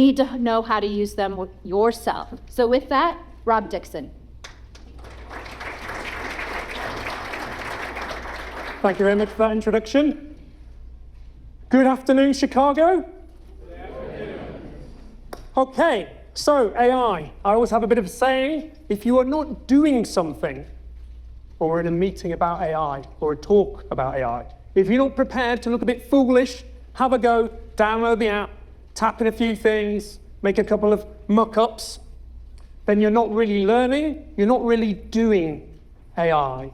You need to know how to use them yourself. So with that, Rob Dixon. Thank you very much for that introduction. Good afternoon, Chicago. Good afternoon. Okay, so AI. I always have a bit of a saying, if you are not doing something, or we're in a meeting about AI, or a talk about AI, if you're not prepared to look a bit foolish, have a go, download the app, tap in a few things, make a couple of muck-ups, then you're not really learning, you're not really doing AI.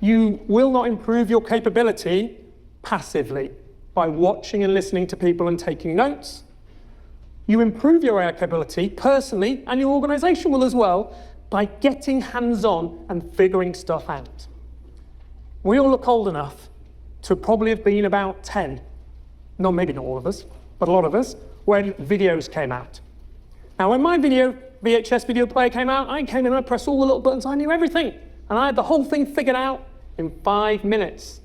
You will not improve your capability passively by watching and listening to people and taking notes. You improve your AI capability personally, and your organization will as well, by getting hands-on and figuring stuff out. We all look old enough to probably have been about 10, no, maybe not all of us, but a lot of us, when videos came out. Now, when my VHS video player came out, I came in and I pressed all the little buttons, I knew everything. And I had the whole thing figured out in 5 minutes.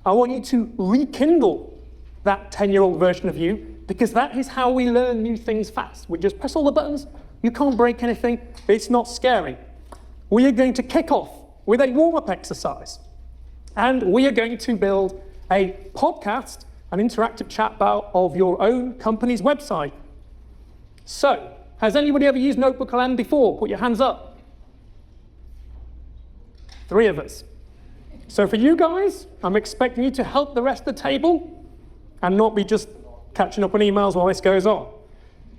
I want you to rekindle that 10-year-old version of you, because that is how we learn new things fast. We just press all the buttons, you can't break anything, it's not scary. We are going to kick off with a warm-up exercise. And we are going to build a podcast, an interactive chatbot of your own company's website. So, has anybody ever used Notebook LM before? Put your hands up. 3 of us. So for you guys, I'm expecting you to help the rest of the table and not be just catching up on emails while this goes on.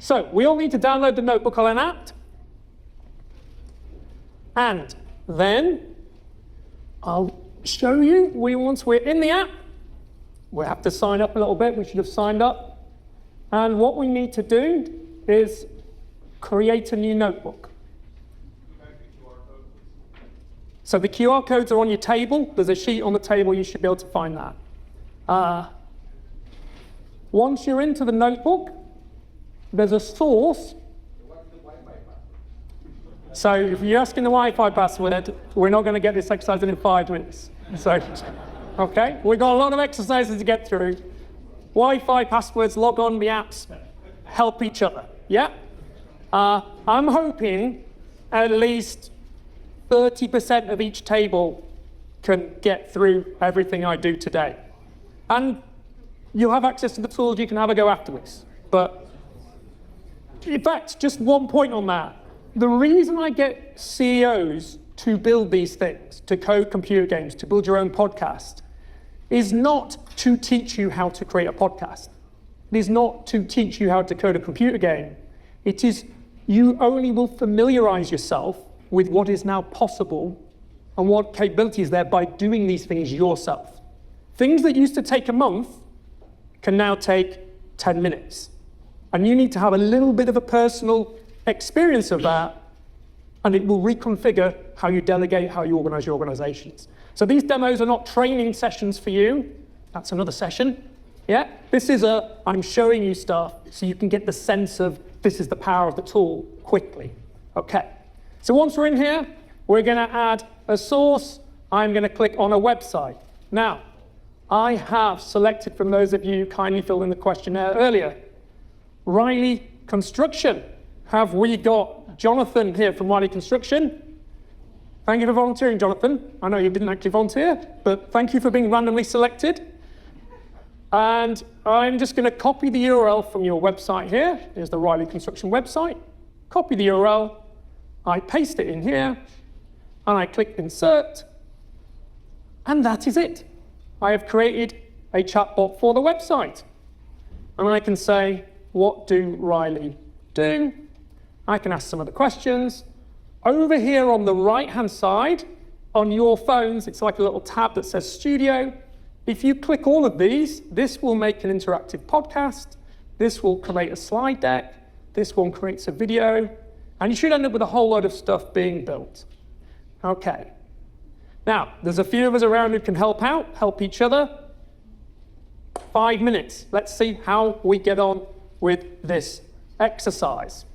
So we all need to download the Notebook LM app. And then I'll show you, once we're in the app, we have to sign up a little bit. We should have signed up. And what we need to do is create a new notebook. So the QR codes are on your table. There's a sheet on the table. You should be able to find that. Once you're into the notebook, there's a source. So if you're asking the Wi-Fi password, we're not going to get this exercise in 5 minutes. So, okay, we've got a lot of exercises to get through. Wi-Fi passwords, log on the apps, help each other. Yeah? I'm hoping at least 30% of each table can get through everything I do today. And you'll have access to the tools, you can have a go afterwards. But in fact, just one point on that. The reason I get CEOs to build these things, to code computer games, to build your own podcast, is not to teach you how to create a podcast. It is not to teach you how to code a computer game. It is you only will familiarize yourself with what is now possible and what capabilities there by doing these things yourself. Things that used to take a month can now take 10 minutes. And you need to have a little bit of a personal experience of that, and it will reconfigure how you delegate, how you organize your organizations. So these demos are not training sessions for you. That's another session. Yeah? This is I'm showing you stuff so you can get the sense of this is the power of the tool quickly. Okay. So once we're in here, we're going to add a source. I'm going to click on a website. Now, I have selected from those of you who kindly filled in the questionnaire earlier, Riley Construction. Have we got Jonathan here from Riley Construction? Thank you for volunteering, Jonathan. I know you didn't actually volunteer, but thank you for being randomly selected. And I'm just going to copy the URL from your website here. Here's the Riley Construction website. Copy the URL. I paste it in here, and I click Insert, and that is it. I have created a chatbot for the website. And I can say, what do Riley do? I can ask some of the questions. Over here on the right-hand side, on your phones, it's like a little tab that says Studio. If you click all of these, this will make an interactive podcast. This will create a slide deck. This one creates a video. And you should end up with a whole load of stuff being built. Okay. Now, there's a few of us around who can help out, help each other. 5 minutes. Let's see how we get on with this exercise.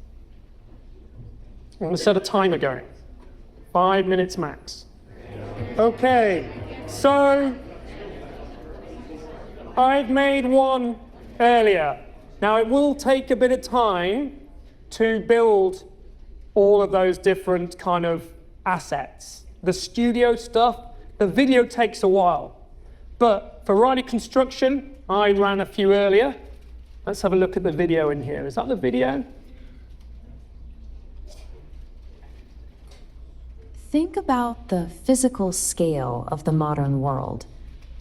I'm going to set a timer going. 5 minutes max. Okay, so I've made one earlier. Now, it will take a bit of time to build all of those different kind of assets. The studio stuff, the video takes a while. But for Riley Construction, I ran a few earlier. Let's have a look at the video in here. Is that the video? Think about the physical scale of the modern world.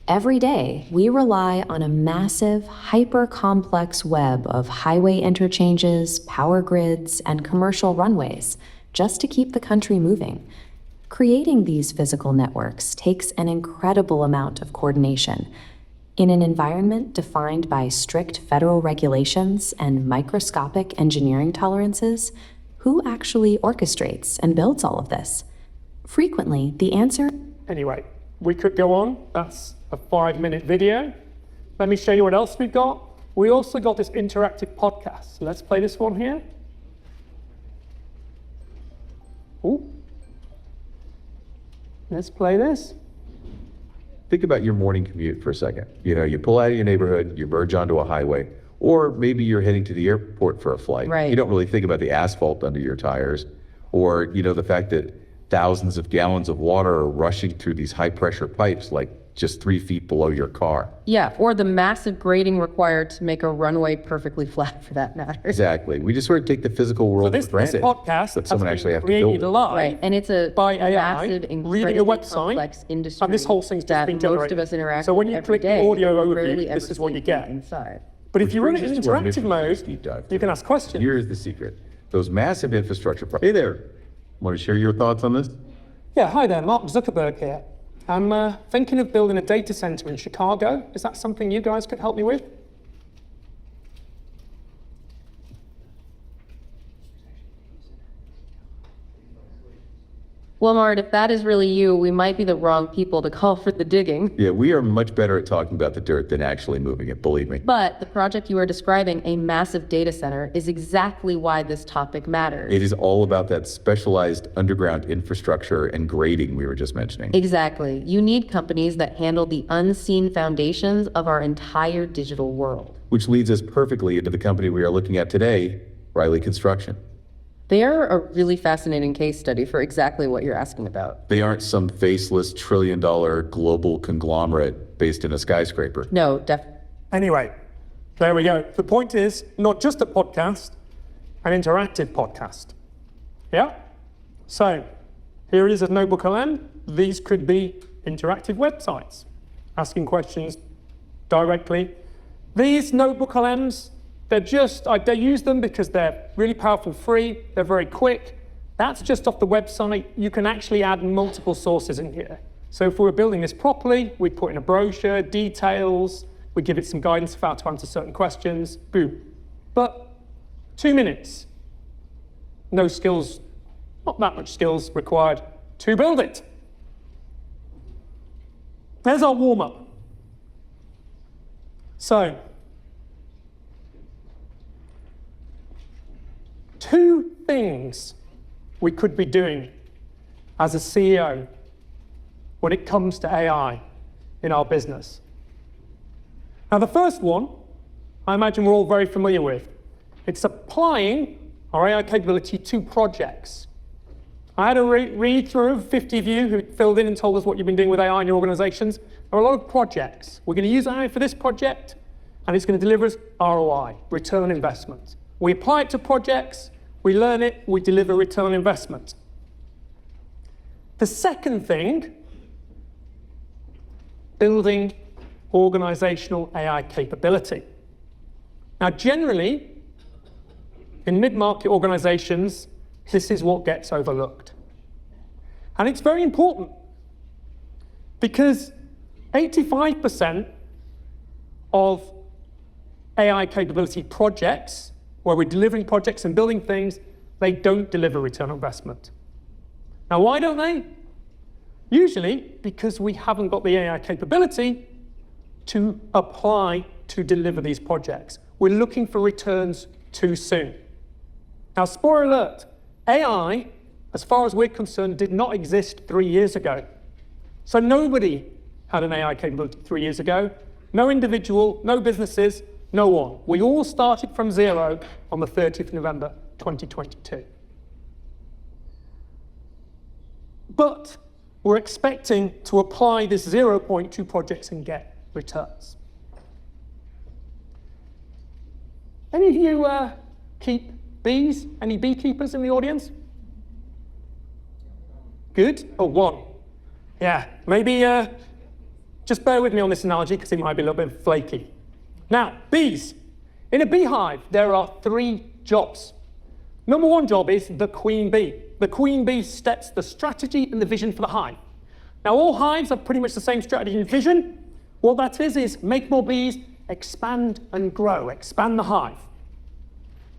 Every day, we rely on a massive, hyper-complex web of highway interchanges, power grids, and commercial runways just to keep the country moving. Creating these physical networks takes an incredible amount of coordination. In an environment defined by strict federal regulations and microscopic engineering tolerances, who actually orchestrates and builds all of this? Frequently, the answer... Anyway, we could go on. That's a 5-minute video. Let me show you what else we've got. We also got this interactive podcast. So let's play this one here. Ooh. Let's play this. Think about your morning commute for a second. You know, you pull out of your neighborhood, you merge onto a highway, or maybe you're heading to the airport for a flight. Right. You don't really think about the asphalt under your tires, or, you know, the fact that thousands of gallons of water are rushing through these high pressure pipes like just 3 feet below your car. Yeah, or the massive grading required to make a runway perfectly flat, for that matter. Exactly. We just sort of take the physical world This for granted. podcast but someone has actually been have to build created it. live Right, and it's a by AI, massive, reading a incredibly website, complex industry and this whole thing's just that been most generated. of us interact So when you with click the every day, audio but overview, rarely this ever is what you see get. inside. But if you run it Brings in us to our interactive mission mode, deep dive you can ask questions. Here's the secret. Those massive infrastructure projects. Hey there. Want to share your thoughts on this? Yeah, hi there, Mark Zuckerberg here. I'm thinking of building a data center in Chicago. Is that something you guys could help me with? Well, Mart, if that is really you, we might be the wrong people to call for the digging. Yeah, we are much better at talking about the dirt than actually moving it, believe me. But the project you are describing, a massive data center, is exactly why this topic matters. It is all about that specialized underground infrastructure and grading we were just mentioning. Exactly. You need companies that handle the unseen foundations of our entire digital world. Which leads us perfectly into the company we are looking at today, Riley Construction. They are a really fascinating case study for exactly what you're asking about. They aren't some faceless trillion-dollar global conglomerate based in a skyscraper. No, definitely. Anyway, there we go. The point is not just a podcast, an interactive podcast. Yeah? So, here it is at Notebook LM. These could be interactive websites, asking questions directly. These Notebook LMs, I use them because they're really powerful, free, they're very quick. That's just off the website. You can actually add multiple sources in here. So if we were building this properly, we'd put in a brochure, details, we'd give it some guidance of how to answer certain questions, boom. But 2 minutes, no skills, not that much skills required to build it. There's our warm-up. So, 2 things we could be doing as a CEO when it comes to AI in our business. Now, the first one, I imagine we're all very familiar with. It's applying our AI capability to projects. I had a read through of 50 of you who filled in and told us what you've been doing with AI in your organizations. There are a lot of projects. We're going to use AI for this project, and it's going to deliver us ROI, return on investment. We apply it to projects, we learn it, we deliver return on investment. The second thing, building organizational AI capability. Now, generally, in mid-market organizations, this is what gets overlooked. And it's very important because 85% of AI capability projects, where we're delivering projects and building things, they don't deliver return on investment. Now, why don't they? Usually because we haven't got the AI capability to apply to deliver these projects. We're looking for returns too soon. Now, spoiler alert, AI, as far as we're concerned, did not exist 3 years ago. So nobody had an AI capability 3 years ago. No individual, no businesses, No one. We all started from zero on the 30th of November, 2022. But we're expecting to apply this 0 point to projects and get returns. Any of you keep bees? Any beekeepers in the audience? Good? Oh, one. Yeah, maybe just bear with me on this analogy because it might be a little bit flaky. Now, bees. In a beehive, there are 3 jobs. Number 1 job is the queen bee. The queen bee sets the strategy and the vision for the hive. Now, all hives have pretty much the same strategy and vision. What that is make more bees, expand and grow, expand the hive.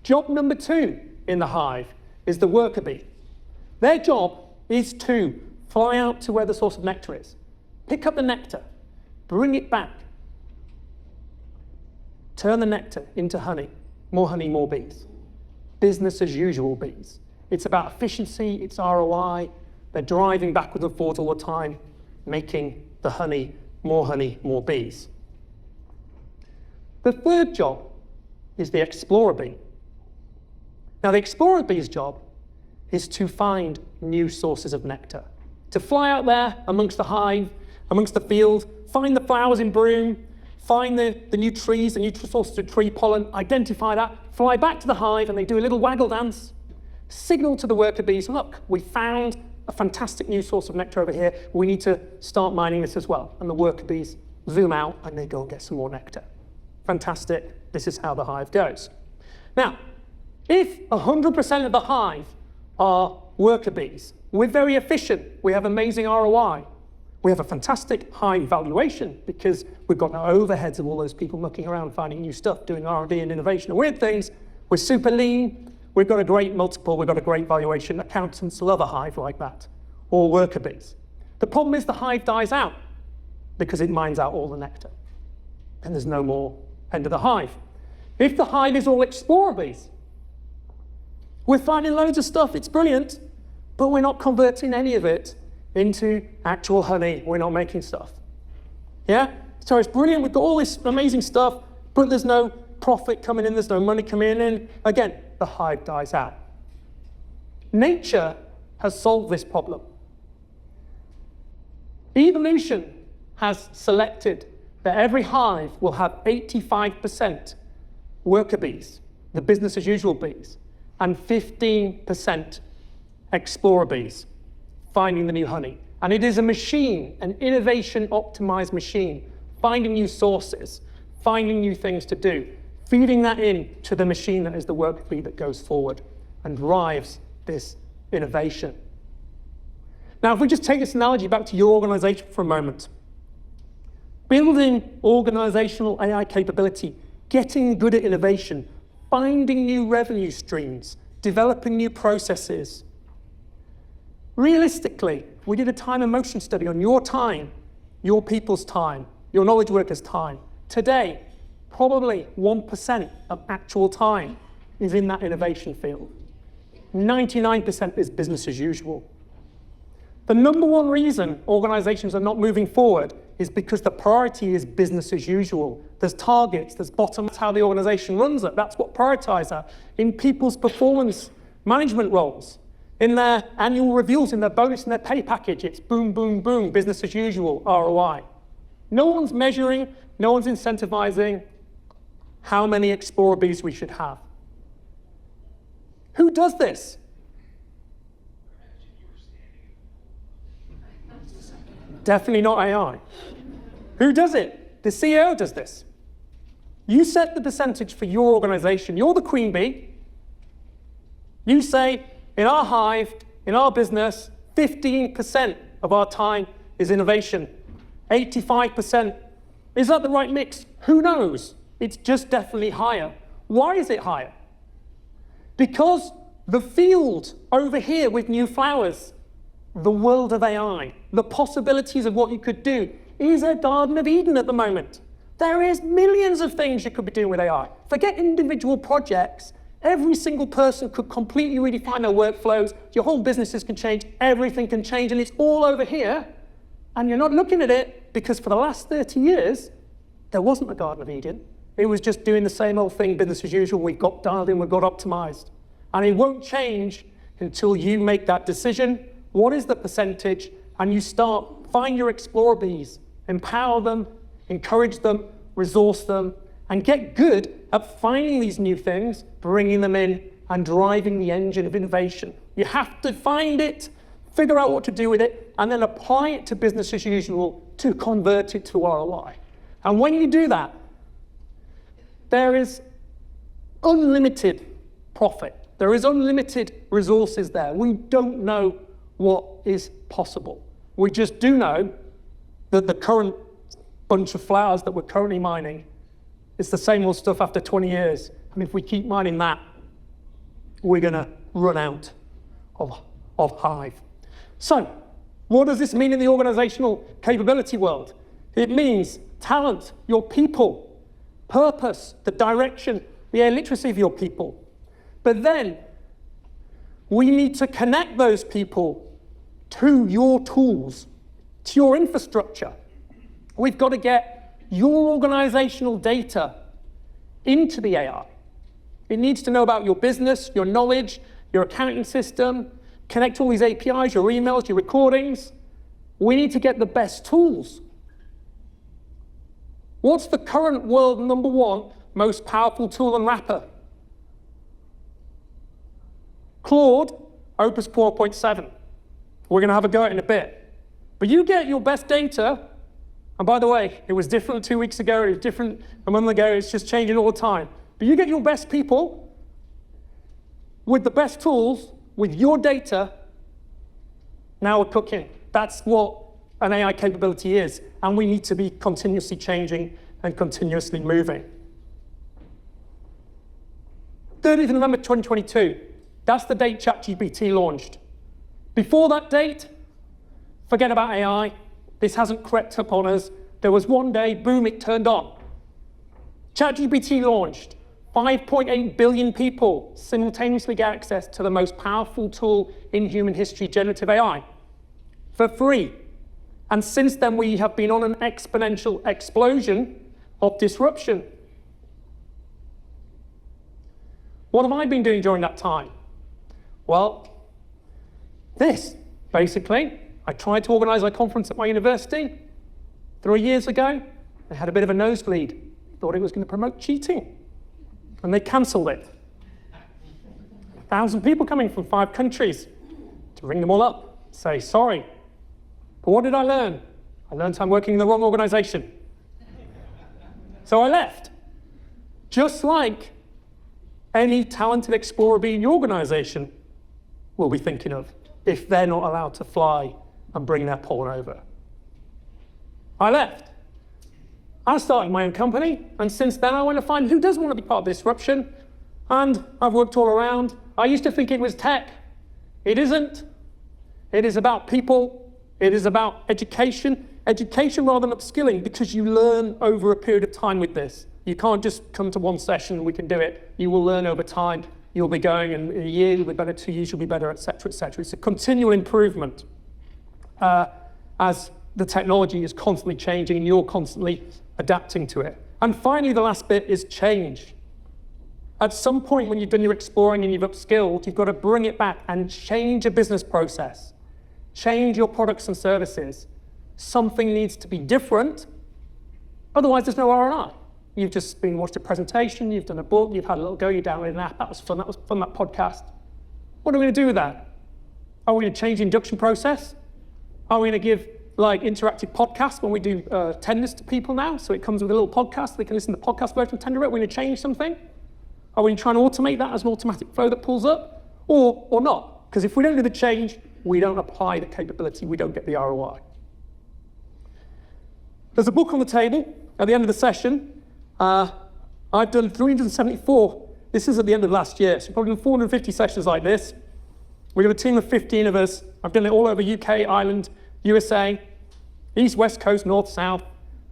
Job number 2 in the hive is the worker bee. Their job is to fly out to where the source of nectar is, pick up the nectar, bring it back, turn the nectar into honey, more bees. Business as usual bees. It's about efficiency, it's ROI. They're driving backwards and forwards all the time, making the honey, more bees. The 3rd job is the explorer bee. Now, the explorer bee's job is to find new sources of nectar, to fly out there amongst the hive, amongst the field, find the flowers in bloom, find the new trees, the new sources of tree pollen, identify that, fly back to the hive, and they do a little waggle dance, signal to the worker bees, look, we found a fantastic new source of nectar over here, we need to start mining this as well. And the worker bees zoom out and they go and get some more nectar. Fantastic, this is how the hive goes. Now, if 100% of the hive are worker bees, we're very efficient, we have amazing ROI, we have a fantastic high valuation because we've got no overheads of all those people mucking around finding new stuff, doing R&D and innovation and weird things. We're super lean, we've got a great multiple, we've got a great valuation. Accountants love a hive like that, or worker bees. The problem is the hive dies out because it mines out all the nectar and there's no more end of the hive. If the hive is all explorer bees, we're finding loads of stuff, it's brilliant, but we're not converting any of it into actual honey. We're not making stuff. Yeah? So it's brilliant, we've got all this amazing stuff, but there's no profit coming in, there's no money coming in. Again, the hive dies out. Nature has solved this problem. Evolution has selected that every hive will have 85% worker bees, the business as usual bees, and 15% explorer bees, finding the new honey. And it is a machine, an innovation-optimized machine, finding new sources, finding new things to do, feeding that in to the machine that is the worker bee that goes forward and drives this innovation. Now, if we just take this analogy back to your organization for a moment, building organizational AI capability, getting good at innovation, finding new revenue streams, developing new processes. Realistically, we did a time and motion study on your time, your people's time, your knowledge workers' time. Today, probably 1% of actual time is in that innovation field. 99% is business as usual. The number 1 reason organizations are not moving forward is because the priority is business as usual. There's targets, there's bottom, that's how the organization runs it. That's what prioritizes in people's performance management roles. In their annual reviews, in their bonus and their pay package, it's boom, boom, boom, business as usual, ROI. No one's measuring, no one's incentivizing how many explorer bees we should have. Who does this? Definitely not AI. Who does it? The CEO does this. You set the percentage for your organization. You're the queen bee. You say, in our hive, in our business, 15% of our time is innovation. 85%. Is that the right mix? Who knows? It's just definitely higher. Why is it higher? Because the field over here with new flowers, the world of AI, the possibilities of what you could do, is a Garden of Eden at the moment. There is millions of things you could be doing with AI. Forget individual projects. Every single person could completely redefine their workflows. Your whole businesses can change. Everything can change, and it's all over here. And you're not looking at it because for the last 30 years, there wasn't a Garden of Eden. It was just doing the same old thing, business as usual. We got dialed in, we got optimized. And it won't change until you make that decision. What is the percentage? And you find your Explorer bees, empower them, encourage them, resource them, and get good at finding these new things, bringing them in, and driving the engine of innovation. You have to find it, figure out what to do with it, and then apply it to business as usual to convert it to ROI. And when you do that, there is unlimited profit. There is unlimited resources there. We don't know what is possible. We just do know that the current bunch of flowers that we're currently mining is the same old stuff after 20 years. And if we keep mining that, we're going to run out of hive. So, what does this mean in the organizational capability world? It means talent, your people, purpose, the direction, the literacy of your people. But then, we need to connect those people to your tools, to your infrastructure. We've got to get your organizational data into the AI. It needs to know about your business, your knowledge, your accounting system, connect all these APIs, your emails, your recordings. We need to get the best tools. What's the current world #1 most powerful tool and wrapper? Claude, Opus 4.7. We're going to have a go at it in a bit. But you get your best data, and by the way, it was different 2 weeks ago, it was different a month ago, it's just changing all the time. But you get your best people with the best tools, with your data, now we're cooking. That's what an AI capability is, and we need to be continuously changing and continuously moving. 30th of November 2022, that's the date ChatGPT launched. Before that date, forget about AI. This hasn't crept up on us. There was one day, boom, it turned on. ChatGPT launched. 5.8 billion people simultaneously get access to the most powerful tool in human history, generative AI, for free. And since then, we have been on an exponential explosion of disruption. What have I been doing during that time? Well, this, basically. I tried to organize a conference at my university 3 years ago. They had a bit of a nosebleed. Thought it was going to promote cheating. And they cancelled it. 1,000 people coming from 5 countries to ring them all up, say sorry. But what did I learn? I learned I'm working in the wrong organization. So I left. Just like any talented explorer bee in your organization will be thinking of if they're not allowed to fly and bring their pollen over. I left. I started my own company, and since then I want to find who does want to be part of disruption, and I've worked all around. I used to think it was tech. It isn't. It is about people. It is about education. Education rather than upskilling, because you learn over a period of time with this. You can't just come to one session and we can do it. You will learn over time. You'll be going, and in a year you'll be better, 2 years you'll be better, et cetera, et cetera. It's a continual improvement as the technology is constantly changing and you're constantly adapting to it. And finally, the last bit is change. At some point when you've done your exploring and you've upskilled, you've got to bring it back and change a business process. Change your products and services. Something needs to be different, otherwise there's no ROI. You've just been watched a presentation, you've done a book, you've had a little go, you downloaded an app, that was fun, that podcast. What are we going to do with that? Are we going to change the induction process? Are we going to give interactive podcasts when we do tenders to people now? So it comes with a little podcast, they can listen to the podcast version of tender it. We're going to change something? Are we trying to automate that as an automatic flow that pulls up? Or not? Because if we don't do the change, we don't apply the capability, we don't get the ROI. There's a book on the table at the end of the session. I've done 374. This is at the end of last year, so probably done 450 sessions like this. We have a team of 15 of us. I've done it all over UK, Ireland, USA, East, West Coast, North, South.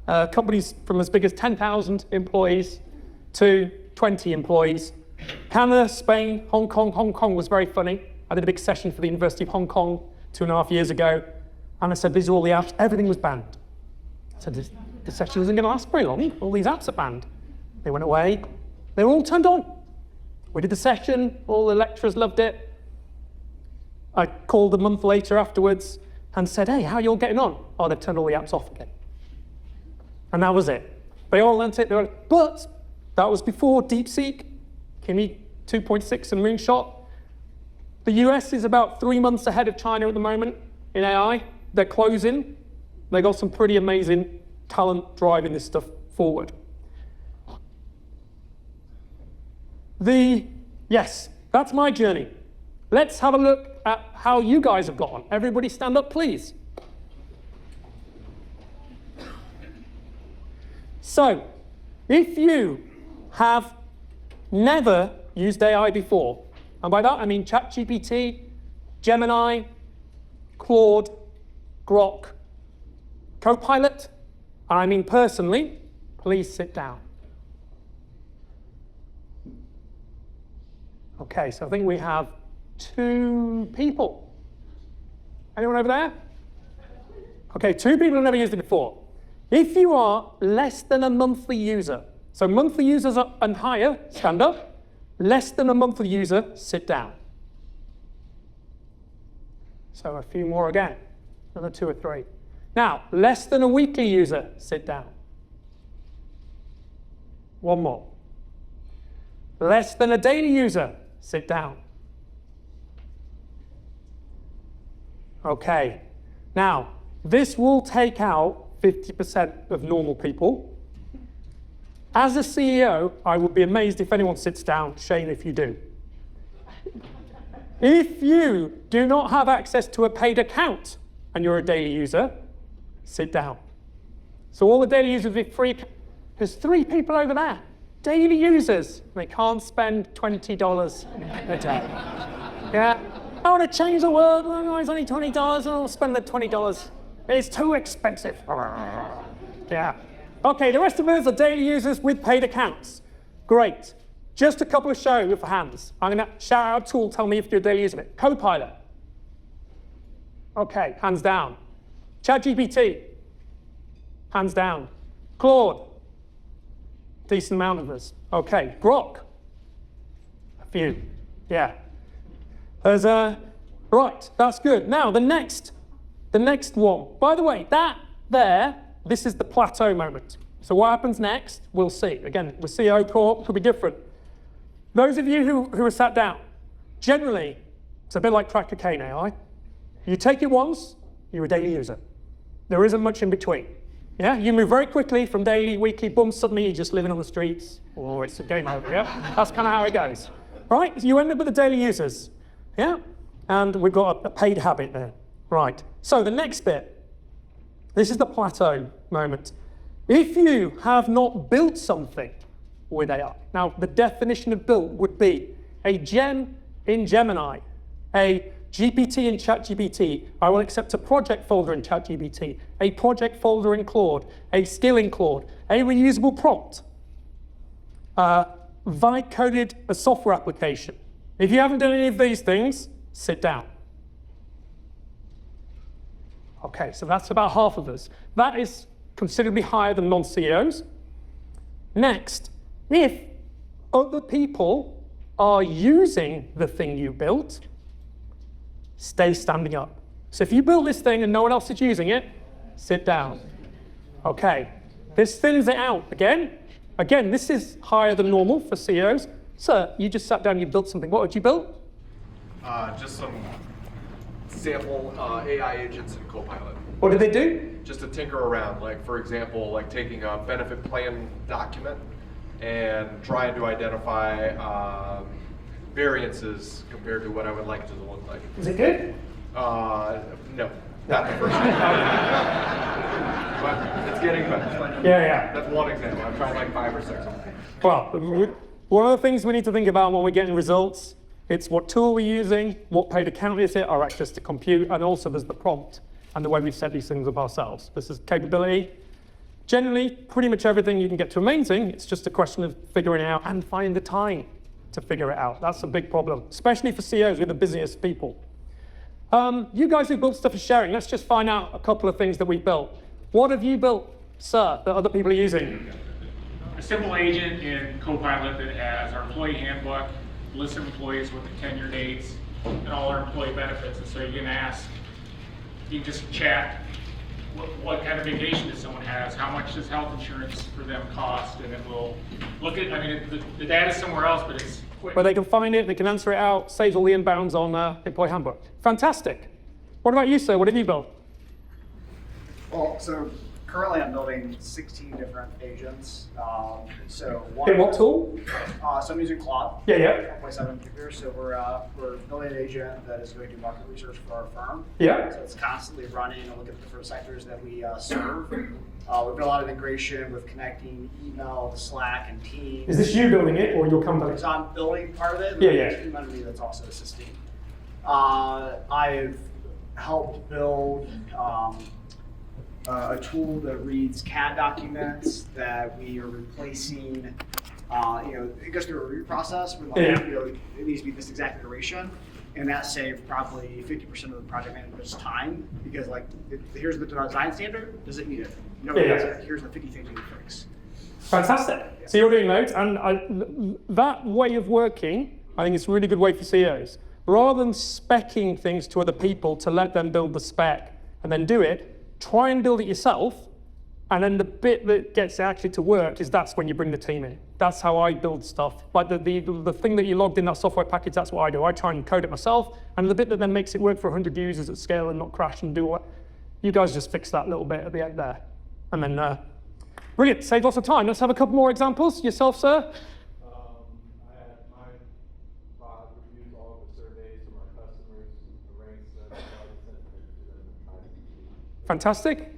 Companies from as big as 10,000 employees to 20 employees. Canada, Spain, Hong Kong. Hong Kong was very funny. I did a big session for the University of Hong Kong 2.5 years ago, and I said, these are all the apps. Everything was banned. I said, the session isn't going to last very long. All these apps are banned. They went away. They were all turned on. We did the session. All the lecturers loved it. I called a month later afterwards and said, hey, how are you all getting on? Oh, they've turned all the apps off again. And that was it. They all learned it. But that was before DeepSeek, Kimi 2.6 and Moonshot. The US is about 3 months ahead of China at the moment in AI. They're closing. They got some pretty amazing talent driving this stuff forward. Yes, that's my journey. Let's have a look at how you guys have got on. Everybody stand up, please. So, if you have never used AI before, and by that I mean ChatGPT, Gemini, Claude, Grok, Copilot, and I mean personally, please sit down. Okay, so I think we have 2 people. Anyone over there? Okay, 2 people have never used it before. If you are less than a monthly user, so monthly users and higher, stand up. Less than a monthly user, sit down. So a few more again, another 2 or 3. Now, less than a weekly user, sit down. 1 more. Less than a daily user, sit down. Okay, now, this will take out 50% of normal people. As a CEO, I would be amazed if anyone sits down. Shame if you do. If you do not have access to a paid account and you're a daily user, sit down. So all the daily users with free, there's 3 people over there. Daily users, they can't spend $20 a day. Yeah, I want to change the world, oh, it's only $20, I'll spend the $20. It's too expensive. Yeah. Okay, the rest of us are daily users with paid accounts. Great. Just a couple of show of hands. I'm going to shout out a tool, tell me if you're a daily user of it. Copilot. Okay, hands down. ChatGPT. Hands down. Claude. Decent amount of us. Okay, Grok. A few. Yeah. There's right, that's good. Now, the next one. By the way, that there, this is the plateau moment. So what happens next, we'll see. Again, with CEO Corp, could be different. Those of you who are sat down, generally, it's a bit like crack cocaine AI. You take it once, you're a daily user. There isn't much in between. Yeah, you move very quickly from daily, weekly, boom, suddenly you're just living on the streets, or it's a game over, yeah? That's kind of how it goes. Right, so you end up with the daily users, yeah? And we've got a paid habit there. Right, so the next bit, this is the plateau moment. If you have not built something with AI, now the definition of built would be a gem in Gemini, a GPT in ChatGPT, I will accept a project folder in ChatGPT, a project folder in Claude, a skill in Claude, a reusable prompt, vibe coded a software application. If you haven't done any of these things, sit down. Okay, so that's about half of us. That is considerably higher than non-CEOs. Next, if other people are using the thing you built, stay standing up. So if you build this thing and no one else is using it, sit down. Okay, this thins it out again. Again, this is higher than normal for CEOs. Sir, you just sat down, you built something. What had you built? Just some sample AI agents in Copilot. What did they do? Just to tinker around, like for example, like taking a benefit plan document and trying to identify variances compared to what I would like it to look like. Was it good? No, not the first one. But it's getting better. Yeah. That's one example. I've tried like 5 or 6. Well, one of the things we need to think about when we're getting results, it's what tool we're using, what paid account is it, our access to compute, and also there's the prompt and the way we set these things up ourselves. This is capability. Generally, pretty much everything you can get to amazing. It's just a question of figuring it out and finding the time to figure it out. That's a big problem, especially for CEOs. We're the busiest people. You guys who built stuff for sharing, let's just find out a couple of things that we built. What have you built, sir, that other people are using? simple agent in Copilot that has our employee handbook, list of employees with the tenure dates, and all our employee benefits. And so you can ask, you can just chat, what kind of vacation does someone has? How much does health insurance for them cost? And then we'll look at, I mean, the data's somewhere else, but it's quick. Where they can find it, they can answer it out, saves all the inbounds on employee handbook. Fantastic. What about you, sir? What have you built? Well, so currently I'm building 16 different agents. So one In what tool? So I'm using Claude. Yeah. 1.7 computer. So we're building an agent that is going to do market research for our firm. Yeah. So it's constantly running and look at the different sectors that we serve. We've got a lot of integration with connecting email to Slack and Teams. Is this you building it or your company? So I'm building part of it. Yeah, There's a team under me that's also assisting. I've helped build a tool that reads CAD documents that we are replacing. It goes through a review process with it needs to be this exact iteration, and that saved probably 50% of the project manager's time because here's the design standard. Does it meet it? No, it doesn't. Here's the 50 things you need to fix. Fantastic. So you're doing loads, and that way of working, I think it's a really good way for CEOs. Rather than speccing things to other people to let them build the spec and then do it, try and build it yourself, and then the bit that gets actually to work is that's when you bring the team in. That's how I build stuff. Like the thing that you logged in that software package, that's what I do. I try and code it myself, and the bit that then makes it work for 100 users at scale and not crash and do what, you guys just fix that little bit at the end there. And then, brilliant, saved lots of time. Let's have a couple more examples. Yourself, sir? I had my bot reviews all of the surveys from our customers, arrange them, send them to them, and try to Fantastic.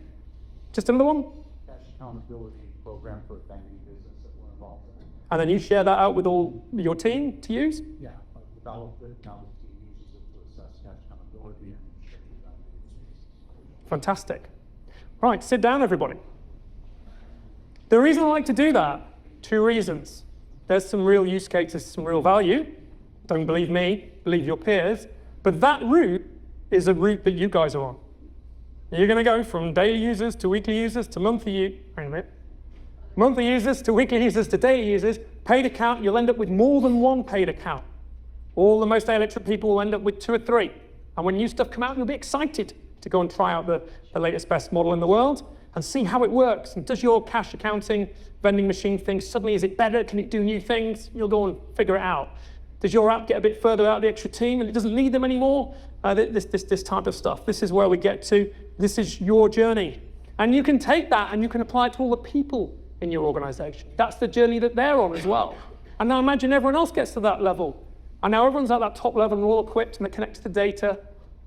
Just another one? Cash accountability program for a banking business that we're involved in. And then you share that out with all your team to use? Yeah, I've developed it, now the team uses it to assess cash accountability and share it out. Fantastic. Right, sit down, everybody. The reason I like to do that, 2 reasons. There's some real use cases, some real value. Don't believe me, believe your peers. But that route is a route that you guys are on. You're going to go from daily users to weekly users to monthly users to weekly users to daily users. Paid account, you'll end up with more than one paid account. All the most electric people will end up with 2 or 3. And when new stuff come out, you'll be excited to go and try out the latest, best model in the world and see how it works. And does your cash accounting vending machine thing, suddenly is it better? Can it do new things? You'll go and figure it out. Does your app get a bit further out of the extra team and it doesn't need them anymore? This type of stuff. This is where we get to. This is your journey. And you can take that and you can apply it to all the people in your organization. That's the journey that they're on as well. And now imagine everyone else gets to that level. And now everyone's at that top level and all equipped and they connect to the data.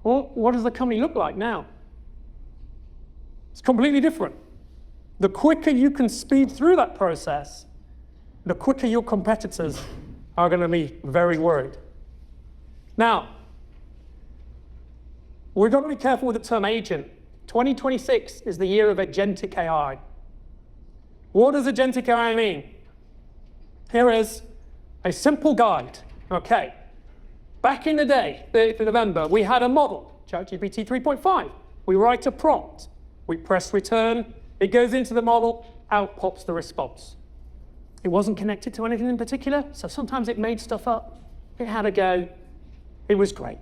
Well, what does the company look like now? It's completely different. The quicker you can speed through that process, the quicker your competitors are going to be very worried. Now, we've got to be careful with the term agent. 2026 is the year of agentic AI. What does agentic AI mean? Here is a simple guide. Okay. Back in the day, 30th of November, we had a model, ChatGPT 3.5. We write a prompt. We press return. It goes into the model. Out pops the response. It wasn't connected to anything in particular, so sometimes it made stuff up. It had a go. It was great.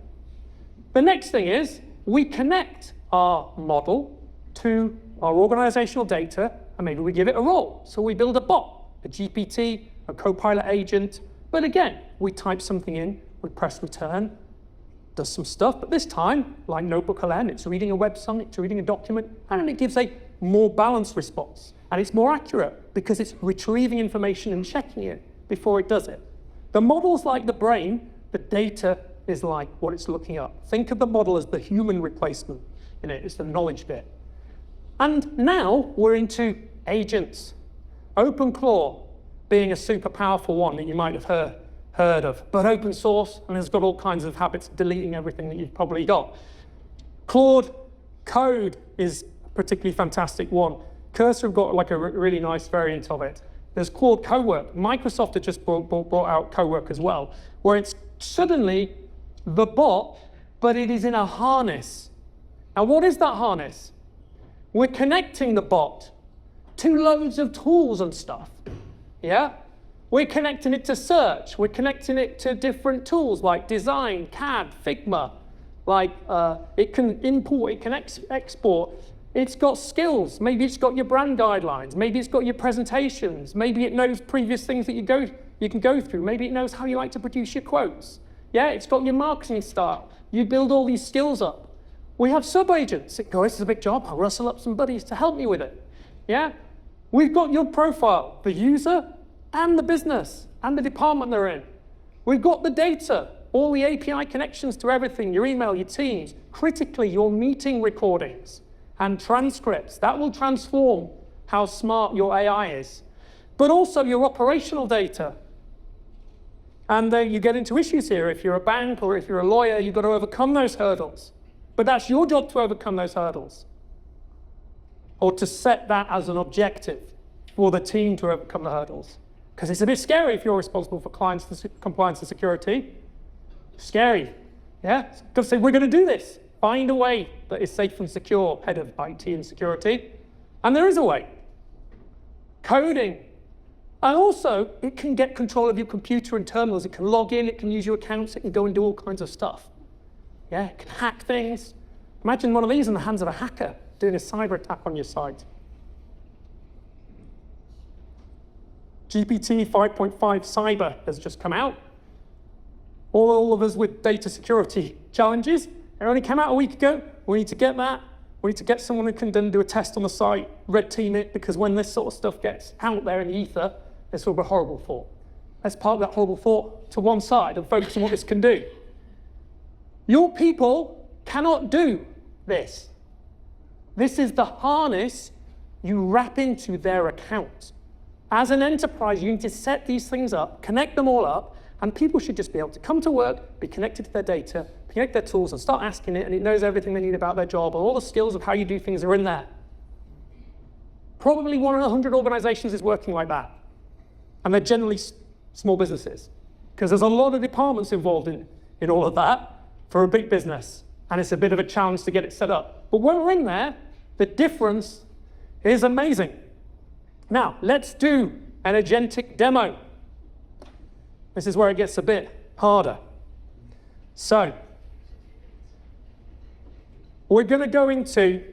The next thing is we connect our model to our organizational data, and maybe we give it a role. So we build a bot, a GPT, a Copilot agent. But again, we type something in, we press return, does some stuff. But this time, like Notebook-LM, it's reading a website, it's reading a document, and then it gives a more balanced response. And it's more accurate because it's retrieving information and checking it before it does it. The model's like the brain, the data is like what it's looking up. Think of the model as the human replacement in it. It's the knowledge bit. And now we're into agents. OpenClaw being a super powerful one that you might have heard of, but open source, and it's got all kinds of habits of deleting everything that you've probably got. Claude Code is a particularly fantastic one. Cursor have got like a really nice variant of it. There's Claude Cowork. Microsoft had just brought out Cowork as well, where it's suddenly the bot, but it is in a harness. Now, what is that harness? We're connecting the bot to loads of tools and stuff. Yeah? We're connecting it to search. We're connecting it to different tools like design, CAD, Figma. Like it can import, it can export. It's got skills. Maybe it's got your brand guidelines. Maybe it's got your presentations. Maybe it knows previous things that you can go through. Maybe it knows how you like to produce your quotes. Yeah, it's got your marketing style. You build all these skills up. We have sub-agents. It goes, this is a big job. I'll rustle up some buddies to help me with it. Yeah? We've got your profile, the user and the business and the department they're in. We've got the data, all the API connections to everything, your email, your Teams, critically your meeting recordings and transcripts. That will transform how smart your AI is. But also your operational data. And you get into issues here. If you're a bank or if you're a lawyer, you've got to overcome those hurdles. But that's your job to overcome those hurdles. Or to set that as an objective for the team to overcome the hurdles. Because it's a bit scary if you're responsible for compliance and security. Scary, yeah? Because say, we're going to do this. Find a way that is safe and secure, head of IT and security. And there is a way. Coding. And also, it can get control of your computer and terminals. It can log in, it can use your accounts, it can go and do all kinds of stuff. Yeah, it can hack things. Imagine one of these in the hands of a hacker doing a cyber attack on your site. GPT 5.5 Cyber has just come out. All of us with data security challenges. It only came out a week ago. We need to get that. We need to get someone who can then do a test on the site, red team it, because when this sort of stuff gets out there in the ether, this will be a horrible thought. Let's park that horrible thought to one side and focus on what this can do. Your people cannot do this. This is the harness you wrap into their account. As an enterprise, you need to set these things up, connect them all up, and people should just be able to come to work, be connected to their data, connect their tools, and start asking it, and it knows everything they need about their job, and all the skills of how you do things are in there. Probably 1 in 100 organizations is working like that. And they're generally small businesses, because there's a lot of departments involved in all of that for a big business, and it's a bit of a challenge to get it set up. But when we're in there, the difference is amazing. Now, let's do an agentic demo. This is where it gets a bit harder. So, we're going to go into,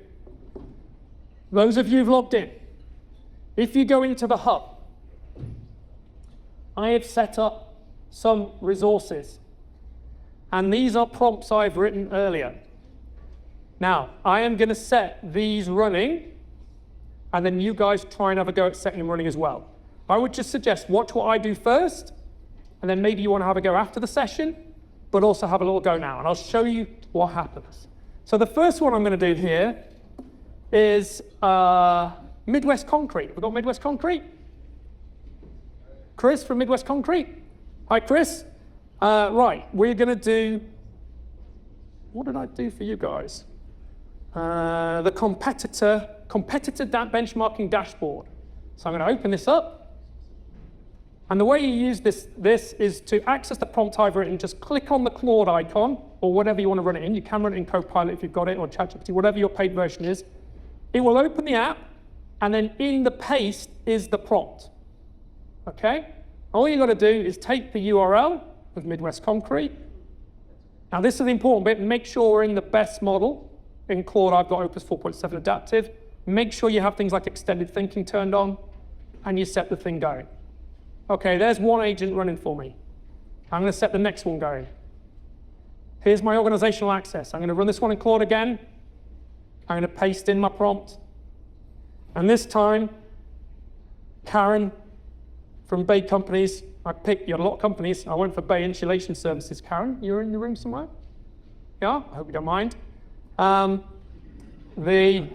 those of you who've logged in, if you go into the hub, I have set up some resources. And these are prompts I've written earlier. Now, I am going to set these running, and then you guys try and have a go at setting them running as well. I would just suggest watch what I do first, and then maybe you want to have a go after the session, but also have a little go now, and I'll show you what happens. So the first one I'm going to do here is Midwest Concrete. Have we got Midwest Concrete? Chris from Midwest Concrete? Hi, Chris. Right, we're going to do, what did I do for you guys? The competitor benchmarking dashboard. So I'm going to open this up. And the way you use this is to access the prompt I've written, just click on the Claude icon, or whatever you want to run it in. You can run it in Copilot if you've got it, or ChatGPT, whatever your paid version is. It will open the app, and then in the paste is the prompt. Okay? All you've got to do is take the URL of Midwest Concrete. Now this is the important bit. Make sure we're in the best model. In Claude, I've got Opus 4.7 Adaptive. Make sure you have things like extended thinking turned on, and you set the thing going. Okay, there's one agent running for me. I'm going to set the next one going. Here's my organizational access. I'm going to run this one in Claude again. I'm going to paste in my prompt. And this time, Karen from Bay Companies, you had a lot of companies. I went for Bay Insulation Services. Karen, you're in the room somewhere? Yeah, I hope you don't mind. By the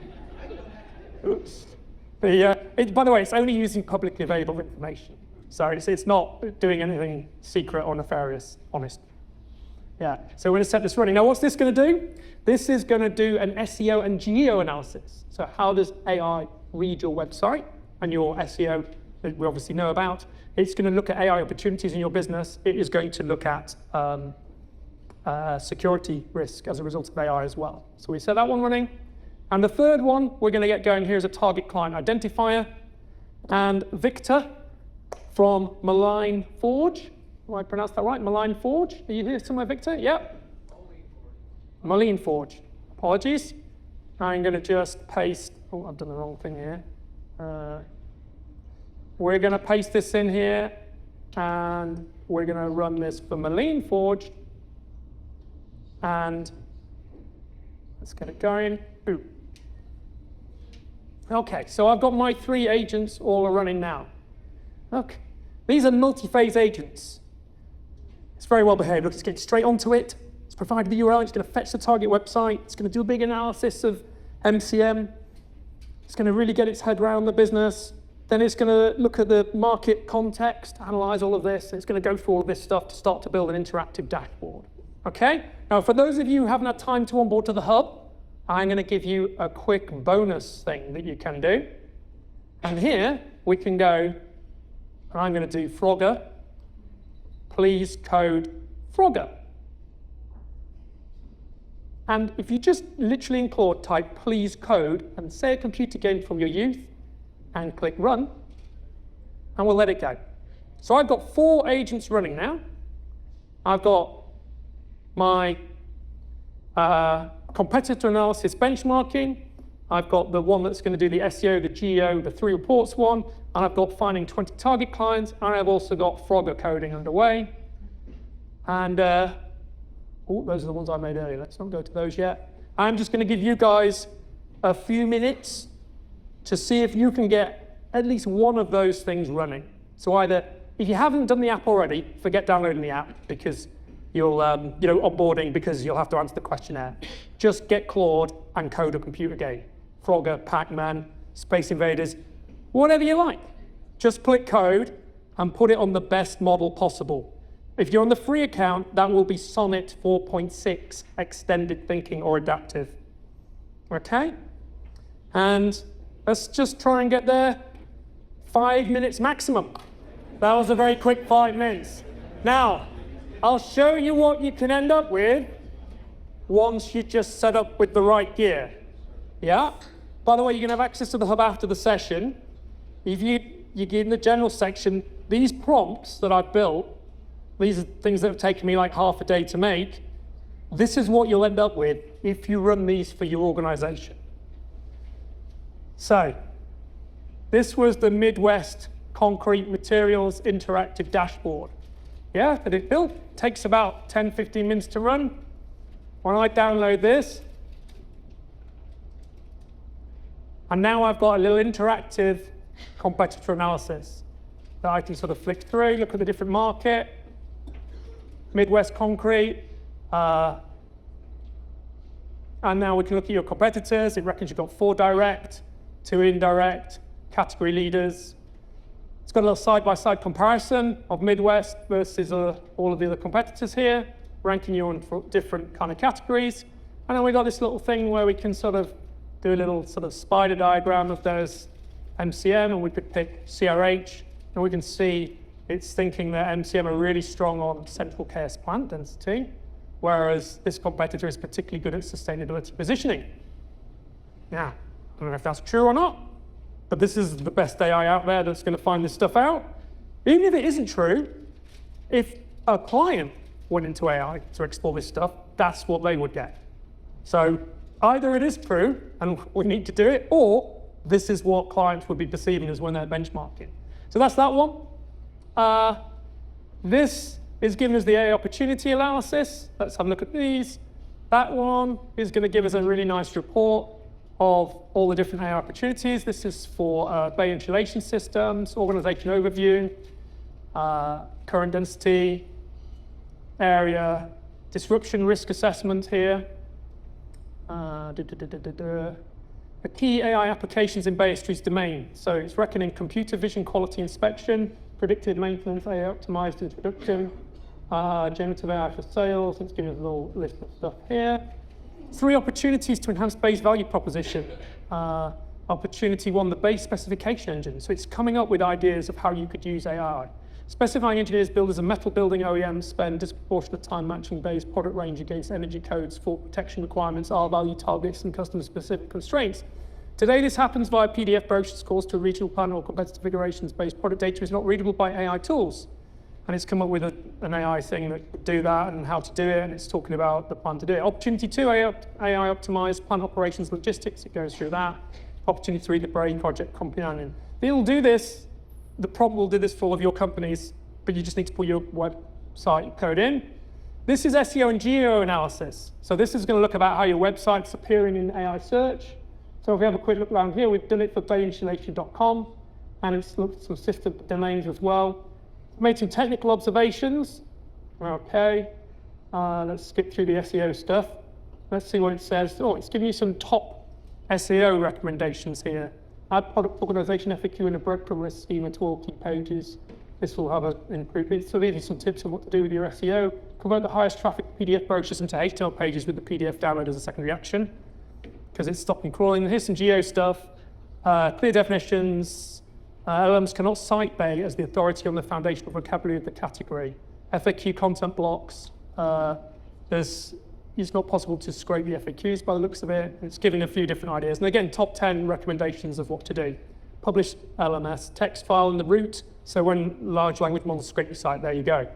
way, it's only using publicly available information. So it's not doing anything secret or nefarious, honest. Yeah, so we're going to set this running. Now, what's this going to do? This is going to do an SEO and geo analysis. So how does AI read your website and your SEO that we obviously know about? It's going to look at AI opportunities in your business. It is going to look at security risk as a result of AI as well. So we set that one running. And the third one we're going to get going here is a target client identifier. And Victor from Malign Forge. Do I pronounce that right? Malign Forge? Are you here somewhere, Victor? Yep. Malign Forge. Apologies. I'm going to just paste. Oh, I've done the wrong thing here. We're going to paste this in here, and we're going to run this for Malign Forge. And let's get it going. Ooh. Okay, so I've got my 3 agents all running now. Okay, these are multi-phase agents. It's very well behaved. Look, it's getting straight onto it. It's provided the URL. It's going to fetch the target website. It's going to do a big analysis of MCM. It's going to really get its head around the business. Then it's going to look at the market context, analyze all of this. It's going to go through all of this stuff to start to build an interactive dashboard. Okay? Now, for those of you who haven't had time to onboard to the hub, I'm going to give you a quick bonus thing that you can do. And here we can go, and I'm going to do Frogger. Please code Frogger. And if you just literally in Claude type please code and say a computer game from your youth and click run, and we'll let it go. So I've got 4 agents running now. I've got my competitor analysis benchmarking. I've got the one that's going to do the SEO, the GEO, the 3 reports one, and I've got finding 20 target clients, and I've also got Frogger coding underway. And oh, those are the ones I made earlier. Let's not go to those yet. I'm just going to give you guys a few minutes to see if you can get at least one of those things running. So either, if you haven't done the app already, forget downloading the app because you'll, onboarding because you'll have to answer the questionnaire. Just get Claude and code a computer game. Frogger, Pac-Man, Space Invaders, whatever you like. Just click code and put it on the best model possible. If you're on the free account, that will be Sonnet 4.6 extended thinking or adaptive. Okay? And let's just try and get there 5 minutes maximum. That was a very quick 5 minutes. Now, I'll show you what you can end up with once you just set up with the right gear. Yeah? By the way, you can have access to the hub after the session. If you get in the general section, these prompts that I've built, these are things that have taken me like half a day to make. This is what you'll end up with if you run these for your organization. So, this was the Midwest Concrete Materials Interactive Dashboard. Yeah, that it built. Takes about 10, 15 minutes to run. When I download this, and now I've got a little interactive competitor analysis that I can sort of flick through, look at the different market, Midwest Concrete, and now we can look at your competitors. It reckons you've got 4 direct, 2 indirect, category leaders. It's got a little side-by-side comparison of Midwest versus all of the other competitors here, ranking you on different kind of categories. And then we've got this little thing where we can sort of do a little sort of spider diagram of those MCM, and we could pick CRH, and we can see it's thinking that MCM are really strong on central case plant density, whereas this competitor is particularly good at sustainability positioning. Now, I don't know if that's true or not, but this is the best AI out there that's going to find this stuff out. Even if it isn't true, if a client went into AI to explore this stuff, that's what they would get. So either it is true and we need to do it, or this is what clients would be perceiving as when they're benchmarking. So that's that one. This is giving us the AI opportunity analysis. Let's have a look at these. That one is going to give us a really nice report of all the different AI opportunities. This is for bay insulation systems, organization overview, current density, area, disruption risk assessment here. The key AI applications in Bay Street's domain. So it's reckoning computer vision quality inspection, predictive maintenance, AI optimized introduction, generative AI for sales. Let's give you a little list of stuff here. 3 opportunities to enhance Bay's value proposition. Opportunity 1, the Bay specification engine. So it's coming up with ideas of how you could use AI. Specifying engineers, builders, and metal building OEMs spend disproportionate time matching Bay's product range against energy codes for protection requirements, R value targets, and customer-specific constraints. Today, this happens via PDF brochures, calls to regional partner or competitive configurations-based product data is not readable by AI tools. And it's come up with an AI thing that would do that and how to do it, and it's talking about the plan to do it. Opportunity 2, AI optimized plant operations logistics. It goes through that. Opportunity 3, the Brain Project Companion. It'll do this. The prompt will do this for all of your companies, but you just need to put your website code in. This is SEO and geo analysis. So this is going to look about how your website's appearing in AI search. So if we have a quick look around here, we've done it for bayinsulation.com, and it's looked at some sister domains as well. Made some technical observations. Okay, let's skip through the SEO stuff. Let's see what it says. Oh, it's giving you some top SEO recommendations here. Add product organization FAQ and a breadcrumb list schema to all key pages. This will have an improvement. So these are some tips on what to do with your SEO. Convert the highest traffic PDF brochures into HTML pages with the PDF download as a secondary action, because it's stopping crawling. Here's some geo stuff. Clear definitions. LLMs cannot cite Bay as the authority on the foundational vocabulary of the category. FAQ content blocks. It's not possible to scrape the FAQs by the looks of it. It's giving a few different ideas. And again, top 10 recommendations of what to do. Publish LMS text file in the root. So when large language models scrape your site, there you go.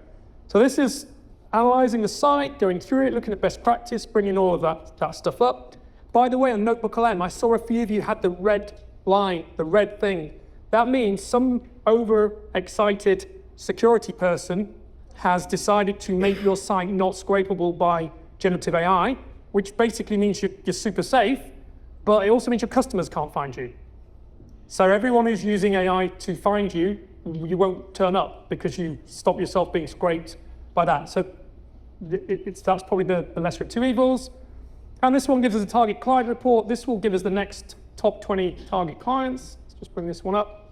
So this is analyzing the site, going through it, looking at best practice, bringing all of that stuff up. By the way, on Notebook LM, I saw a few of you had the red line, the red thing. That means some overexcited security person has decided to make your site not scrapable by generative AI, which basically means you're super safe, but it also means your customers can't find you. So everyone who's using AI to find you, you won't turn up because you stop yourself being scraped by that. So that's probably the lesser of two evils. And this one gives us a target client report. This will give us the next top 20 target clients. Let's just bring this one up.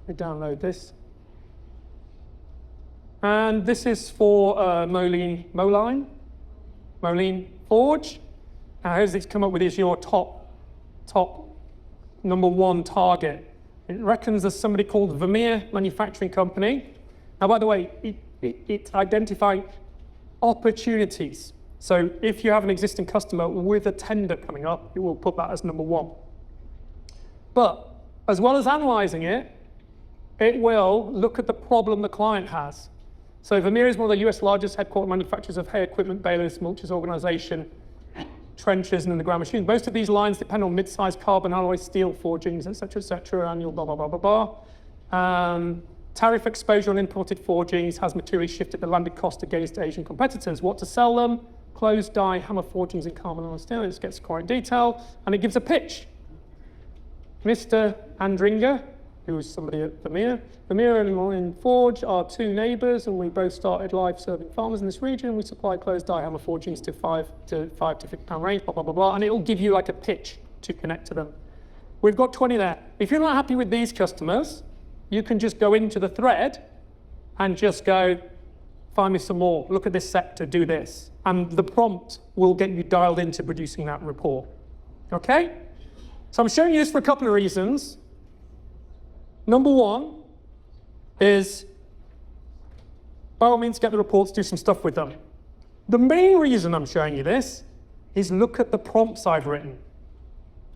We download this. And this is for Moline Forge. Now, here's it's come up with is your top number 1 target. It reckons there's somebody called Vermeer Manufacturing Company. Now, by the way, it identifies opportunities. So if you have an existing customer with a tender coming up, it will put that as number 1. But as well as analyzing it, it will look at the problem the client has. So Vermeer is one of the US largest headquarter manufacturers of hay equipment, balers, mulches, organization, trenchers, and underground machines. Most of these lines depend on mid-sized carbon alloy steel forgings, et cetera, annual blah, blah, blah, blah, blah. Tariff exposure on imported forgings has materially shifted the landed cost against Asian competitors. What to sell them? Closed die, hammer forgings, and carbon alloy steel. It gets quite detailed, and it gives a pitch. Mr. Andringer, who is somebody at Vermeer. Vermeer and Moline Forge are 2 neighbors, and we both started live serving farmers in this region. We supply closed die hammer forgings to 5 to 50 pound range, blah, blah, blah, blah, and it'll give you like a pitch to connect to them. We've got 20 there. If you're not happy with these customers, you can just go into the thread and just go, find me some more, look at this sector, do this. And the prompt will get you dialed into producing that report. Okay? So I'm showing you this for a couple of reasons. Number 1 is, by all means, get the reports, do some stuff with them. The main reason I'm showing you this is look at the prompts I've written.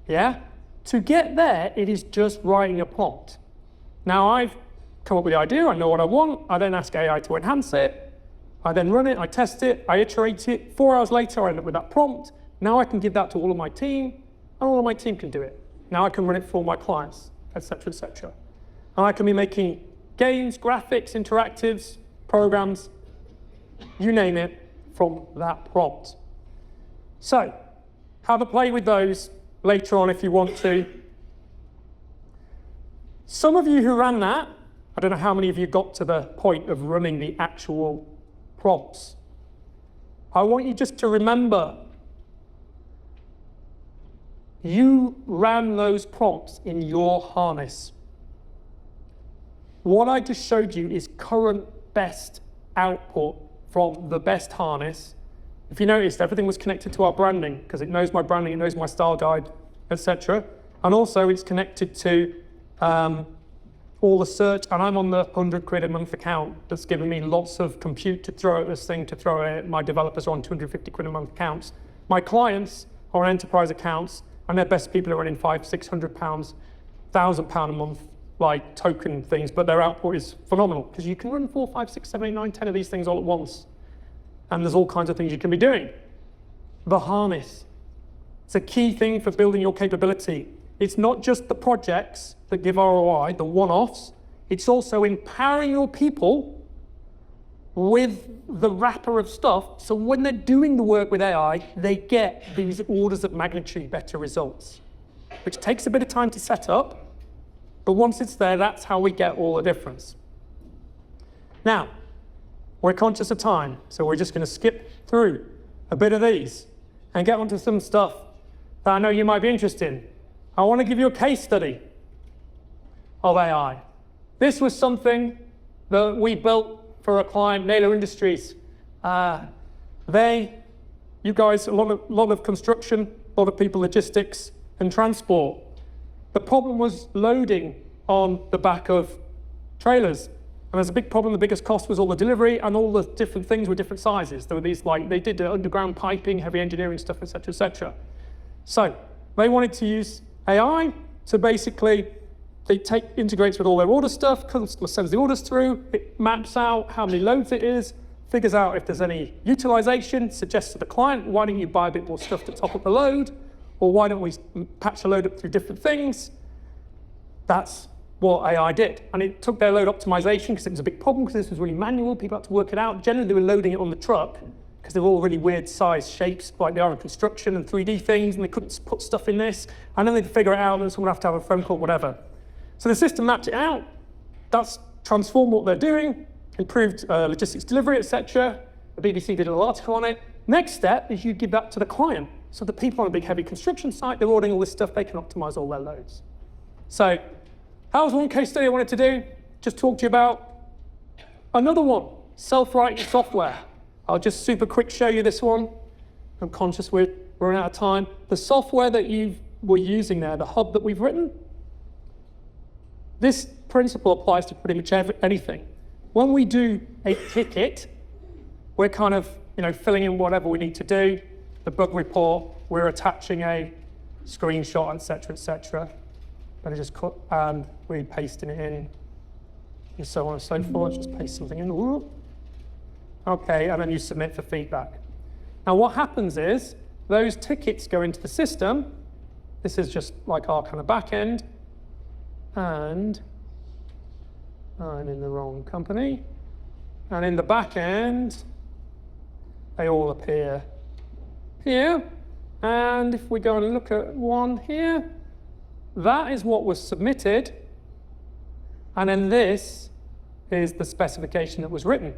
Yeah? To get there, it is just writing a prompt. Now, I've come up with the idea, I know what I want, I then ask AI to enhance it, I then run it, I test it, I iterate it, 4 hours later I end up with that prompt. Now I can give that to all of my team, and all of my team can do it. Now I can run it for all my clients, et cetera, et cetera. And I can be making games, graphics, interactives, programs, you name it, from that prompt. So, have a play with those later on if you want to. Some of you who ran that, I don't know how many of you got to the point of running the actual prompts. I want you just to remember, you ran those prompts in your harness. What I just showed you is current best output from the best harness. If you noticed, everything was connected to our branding because it knows my branding, it knows my style guide, etc. And also it's connected to all the search, and I'm on the 100 quid a month account that's giving me lots of compute to throw at this thing, to throw at it. My developers are on 250 quid a month accounts. My clients or enterprise accounts, and their best people are running £500, £600, £1,000 a month, like token things, but their output is phenomenal because you can run 4, 5, 6, 7, 8, 9, 10 of these things all at once. And there's all kinds of things you can be doing. The harness. It's a key thing for building your capability. It's not just the projects that give ROI, the one-offs. It's also empowering your people with the wrapper of stuff. So when they're doing the work with AI, they get these orders of magnitude better results, which takes a bit of time to set up. But once it's there, that's how we get all the difference. Now, we're conscious of time, so we're just going to skip through a bit of these and get onto some stuff that I know you might be interested in. I want to give you a case study of AI. This was something that we built for a client, Naylor Industries. You guys, a lot of construction, a lot of people, logistics and transport. The problem was loading on the back of trailers. And there's a big problem. The biggest cost was all the delivery, and all the different things were different sizes. There were these, like, they did underground piping, heavy engineering stuff, et cetera, et cetera. So they wanted to use AI to basically, integrates with all their order stuff, customer sends the orders through, it maps out how many loads it is, figures out if there's any utilization, suggests to the client, why don't you buy a bit more stuff to top up the load? Or why don't we patch the load up through different things? That's what AI did. And it took their load optimization because it was a big problem because this was really manual. People had to work it out. Generally, they were loading it on the truck because they're all really weird size shapes like they are in construction and 3D things, and they couldn't put stuff in this. And then they'd figure it out and someone would have to have a phone call, whatever. So the system mapped it out. That's transformed what they're doing, improved logistics delivery, etc. The BBC did a little article on it. Next step is you give that to the client. So the people on a big heavy construction site, they're ordering all this stuff, they can optimize all their loads. So that was one case study I wanted to do. Just talk to you about another one, self-writing software. I'll just super quick show you this one. I'm conscious we're running out of time. The software that you were using there, the hub that we've written, this principle applies to pretty much anything. When we do a ticket, we're kind of filling in whatever we need to do. The bug report, we're attaching a screenshot, etc., etc. But I just cut and we're pasting it in, and so on and so forth. Just paste something in. Ooh. Okay, and then you submit for feedback. Now what happens is those tickets go into the system. This is just like our kind of back end, and I'm in the wrong company. And in the back end, they all appear here. And if we go and look at one here, that is what was submitted. And then this is the specification that was written.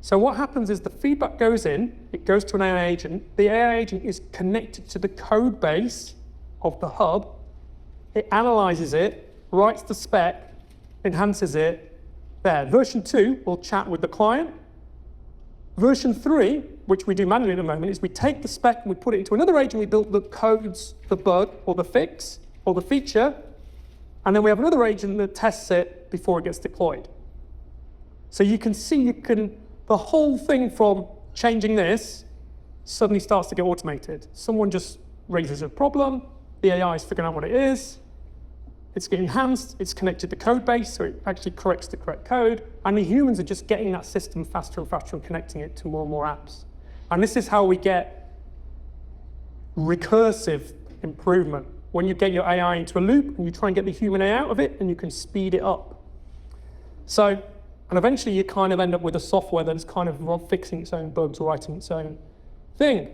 So what happens is the feedback goes in, it goes to an AI agent. The AI agent is connected to the code base of the hub. It analyzes it, writes the spec, enhances it. There, version 2 will chat with the client. Version 3, which we do manually at the moment, is we take the spec and we put it into another agent. We build the codes, the bug or the fix or the feature, and then we have another agent that tests it before it gets deployed. So you can see, the whole thing from changing this suddenly starts to get automated. Someone just raises a problem, the AI is figuring out what it is, it's getting enhanced, it's connected to the code base, so it actually corrects the correct code, and the humans are just getting that system faster and faster and connecting it to more and more apps. And this is how we get recursive improvement. When you get your AI into a loop and you try and get the human AI out of it, and you can speed it up. So, and eventually you kind of end up with a software that's kind of fixing its own bugs or writing its own thing.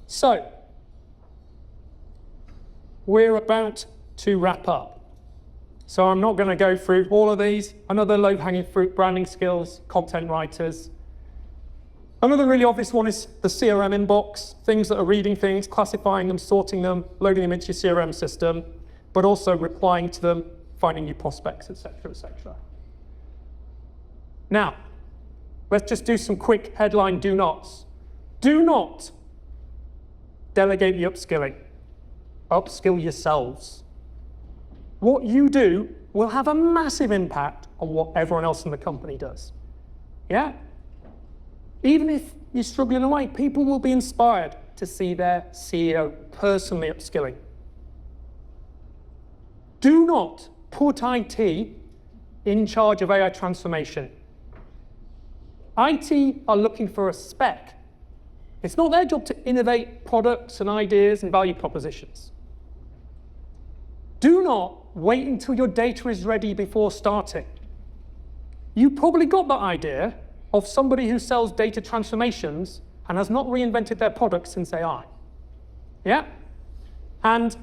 So, we're about to wrap up. So I'm not going to go through all of these. Another low-hanging fruit, branding skills, content writers. Another really obvious one is the CRM inbox, things that are reading things, classifying them, sorting them, loading them into your CRM system, but also replying to them, finding new prospects, etc., etc. Now, let's just do some quick headline do nots. Do not delegate the upskilling. Upskill yourselves. What you do will have a massive impact on what everyone else in the company does. Yeah? Even if you're struggling away, people will be inspired to see their CEO personally upskilling. Do not put IT in charge of AI transformation. IT are looking for a spec. It's not their job to innovate products and ideas and value propositions. Do not wait until your data is ready before starting. You probably got that idea of somebody who sells data transformations and has not reinvented their product since AI. Yeah? And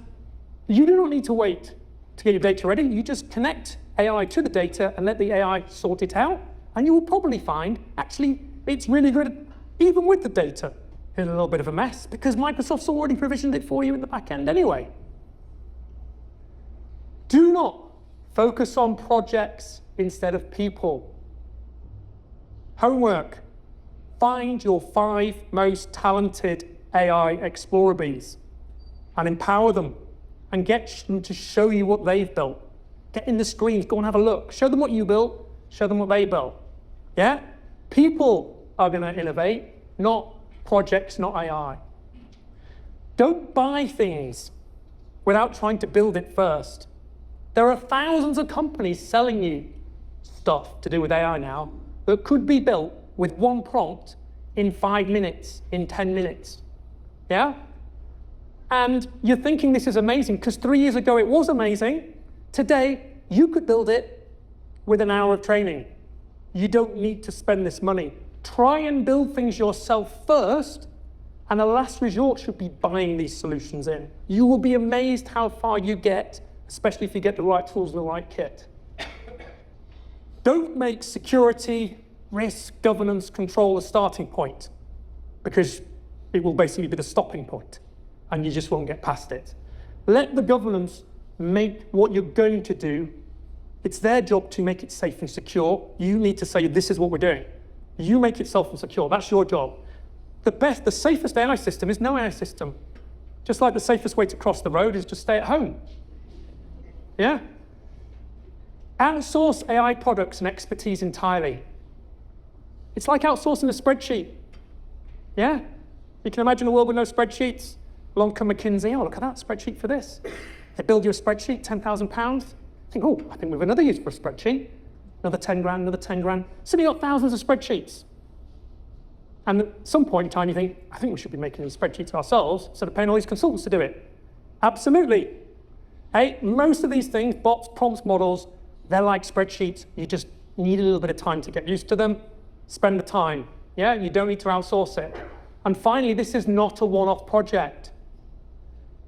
you do not need to wait to get your data ready. You just connect AI to the data and let the AI sort it out, and you will probably find, actually, it's really good, even with the data in a little bit of a mess, because Microsoft's already provisioned it for you in the back end anyway. Do not focus on projects instead of people. Homework. Find your 5 most talented AI Explorer bees and empower them and get them to show you what they've built. Get in the screens, go and have a look. Show them what you built, show them what they built. Yeah? People are going to innovate, not projects, not AI. Don't buy things without trying to build it first. There are thousands of companies selling you stuff to do with AI now that could be built with one prompt in 5 minutes, in 10 minutes. Yeah? And you're thinking this is amazing because 3 years ago it was amazing. Today, you could build it with an hour of training. You don't need to spend this money. Try and build things yourself first, and a last resort should be buying these solutions in. You will be amazed how far you get, especially if you get the right tools and the right kit. Don't make security, risk, governance, control a starting point, because it will basically be the stopping point, and you just won't get past it. Let the governance make what you're going to do. It's their job to make it safe and secure. You need to say, this is what we're doing. You make it safe and secure. That's your job. The safest AI system is no AI system. Just like the safest way to cross the road is just stay at home. Yeah? Outsource AI products and expertise entirely. It's like outsourcing a spreadsheet. Yeah? You can imagine a world with no spreadsheets. Along come McKinsey, oh, look at that spreadsheet for this. They build you a spreadsheet, £10,000. Think, oh, I think we have another use for a spreadsheet. Another 10 grand, another 10 grand. So you got thousands of spreadsheets. And at some point in time, you think, I think we should be making these spreadsheets ourselves instead of paying all these consultants to do it. Absolutely. Hey, most of these things, bots, prompts, models, they're like spreadsheets. You just need a little bit of time to get used to them. Spend the time. Yeah, you don't need to outsource it. And finally, this is not a one-off project.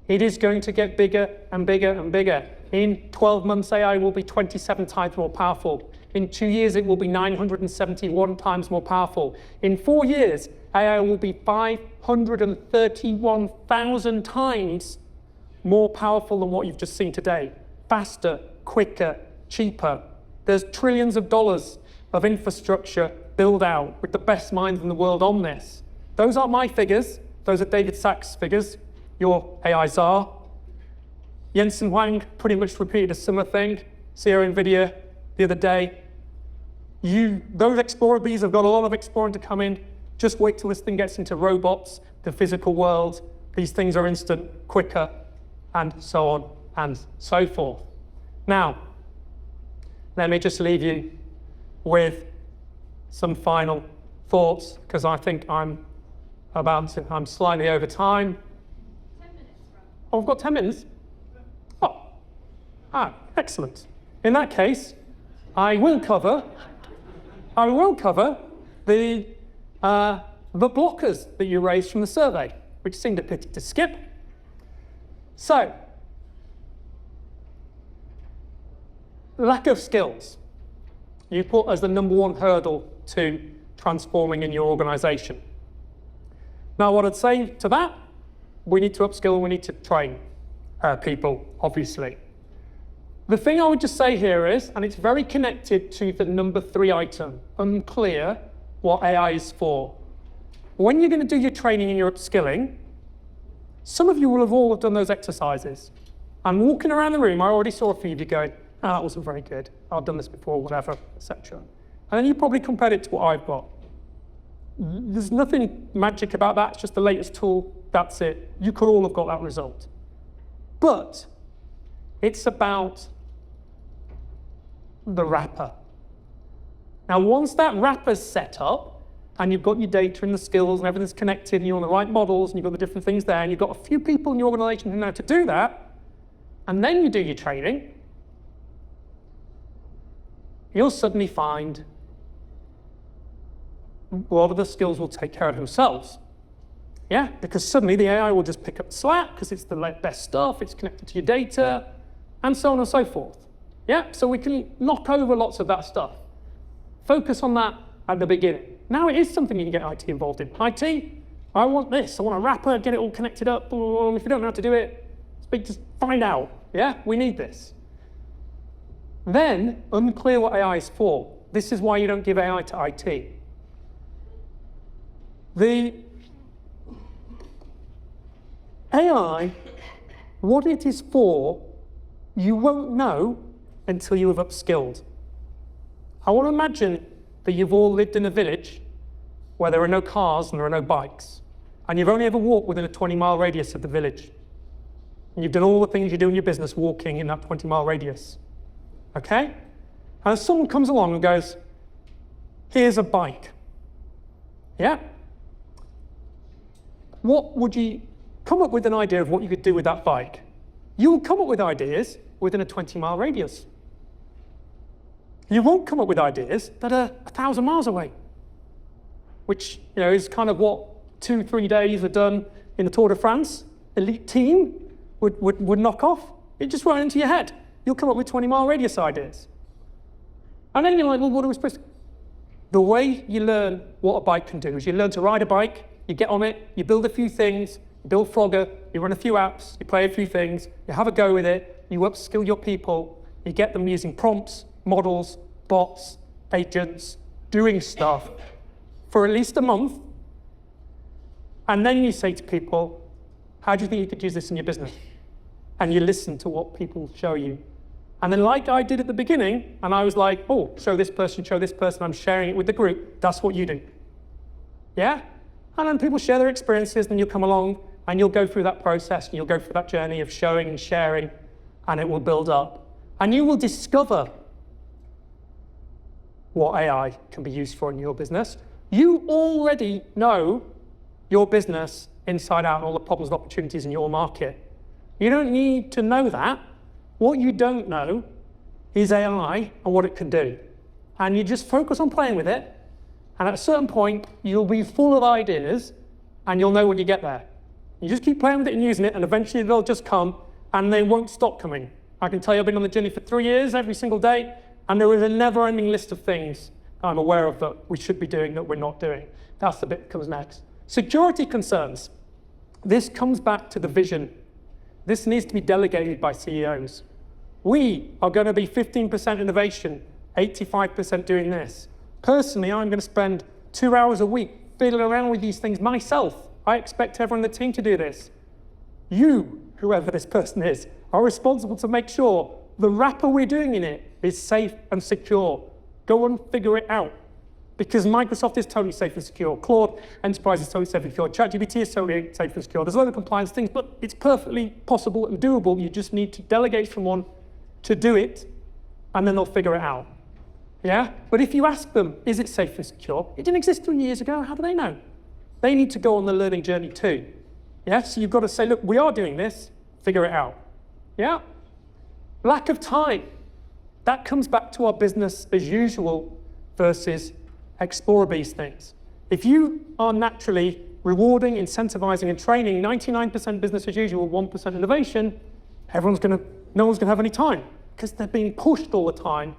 It is going to get bigger and bigger and bigger. In 12 months, AI will be 27 times more powerful. In 2 years, it will be 971 times more powerful. In 4 years, AI will be 531,000 times more powerful than what you've just seen today. Faster, quicker, cheaper. There's trillions of dollars of infrastructure build out with the best minds in the world on this. Those aren't my figures. Those are David Sachs' figures. Your AI czar. Jensen Huang pretty much repeated a similar thing. CEO NVIDIA the other day. Those Explorer bees have got a lot of exploring to come in. Just wait till this thing gets into robots, the physical world. These things are instant, quicker, and so on and so forth. Now, let me just leave you with some final thoughts, because I think I'm slightly over time. 10 minutes, Rob. Oh, I've got 10 minutes? Excellent. In that case, I will cover the blockers that you raised from the survey, which seemed a pity to skip. So, lack of skills. You put as the #1 hurdle to transforming in your organization. Now, what I'd say to that, we need to upskill and we need to train people, obviously. The thing I would just say here is, and it's very connected to the #3 item, unclear what AI is for. When you're going to do your training and your upskilling, some of you will have all done those exercises. And walking around the room, I already saw a few of you going, that wasn't very good. I've done this before, whatever, etc. And then you probably compared it to what I've got. There's nothing magic about that. It's just the latest tool. that's it. You could all have got that result. But it's about the wrapper. Now, once that wrapper's set up, and you've got your data and the skills and everything's connected, and you're on the right models, and you've got the different things there, and you've got a few people in your organization who know how to do that, and then you do your training, you'll suddenly find a lot of the skills will take care of themselves. Yeah, because suddenly the AI will just pick up the slack because it's the best stuff, it's connected to your data, and so on and so forth. Yeah, so we can knock over lots of that stuff. Focus on that at the beginning. Now it is something you can get IT involved in. IT, I want this, I want a wrapper, get it all connected up. If you don't know how to do it, just find out. Yeah, we need this. Then, unclear what AI is for. This is why you don't give AI to IT. The AI, what it is for, you won't know until you have upskilled. I want to imagine that you've all lived in a village where there are no cars and there are no bikes, and you've only ever walked within a 20-mile radius of the village. And you've done all the things you do in your business walking in that 20-mile radius. Okay? And someone comes along and goes, here's a bike. Yeah? What would you come up with an idea of what you could do with that bike? You'll come up with ideas within a 20-mile radius. You won't come up with ideas that are 1,000 miles away, which is kind of what 2-3 days are done in the Tour de France. Elite team would knock off. It just won't into your head. You'll come up with 20-mile radius ideas. And then you're like, well, what are we supposed to do? The way you learn what a bike can do is you learn to ride a bike, you get on it, you build a few things, you build Frogger, you run a few apps, you play a few things, you have a go with it, you upskill your people, you get them using prompts, models, bots, agents, doing stuff for at least a month. And then you say to people, how do you think you could use this in your business? And you listen to what people show you. And then like I did at the beginning, and I was like, oh, show this person, I'm sharing it with the group, that's what you do. Yeah? And then people share their experiences, and you'll come along, and you'll go through that process, and you'll go through that journey of showing and sharing, and it will build up. And you will discover what AI can be used for in your business. You already know your business inside out and all the problems and opportunities in your market. You don't need to know that. What you don't know is AI and what it can do. And you just focus on playing with it, and at a certain point, you'll be full of ideas, and you'll know when you get there. You just keep playing with it and using it, and eventually they'll just come, and they won't stop coming. I can tell you I've been on the journey for 3 years, every single day, and there is a never-ending list of things I'm aware of that we should be doing that we're not doing. That's the bit that comes next. Security concerns. This comes back to the vision. This needs to be delegated by CEOs. We are going to be 15% innovation, 85% doing this. Personally, I'm going to spend 2 hours a week fiddling around with these things myself. I expect everyone on the team to do this. You, whoever this person is, are responsible to make sure the wrapper we're doing in it is safe and secure. Go and figure it out. Because Microsoft is totally safe and secure. Claude Enterprise is totally safe and secure. ChatGPT is totally safe and secure. There's a lot of compliance things, but it's perfectly possible and doable. You just need to delegate from one to do it, and then they'll figure it out. Yeah? But if you ask them, is it safe and secure? It didn't exist 3 years ago. How do they know? They need to go on the learning journey too. Yeah? So you've got to say, look, we are doing this. Figure it out. Yeah? Lack of time. That comes back to our business as usual versus explore these things. If you are naturally rewarding, incentivizing, and training 99% business as usual, 1% innovation, no one's going to have any time because they're being pushed all the time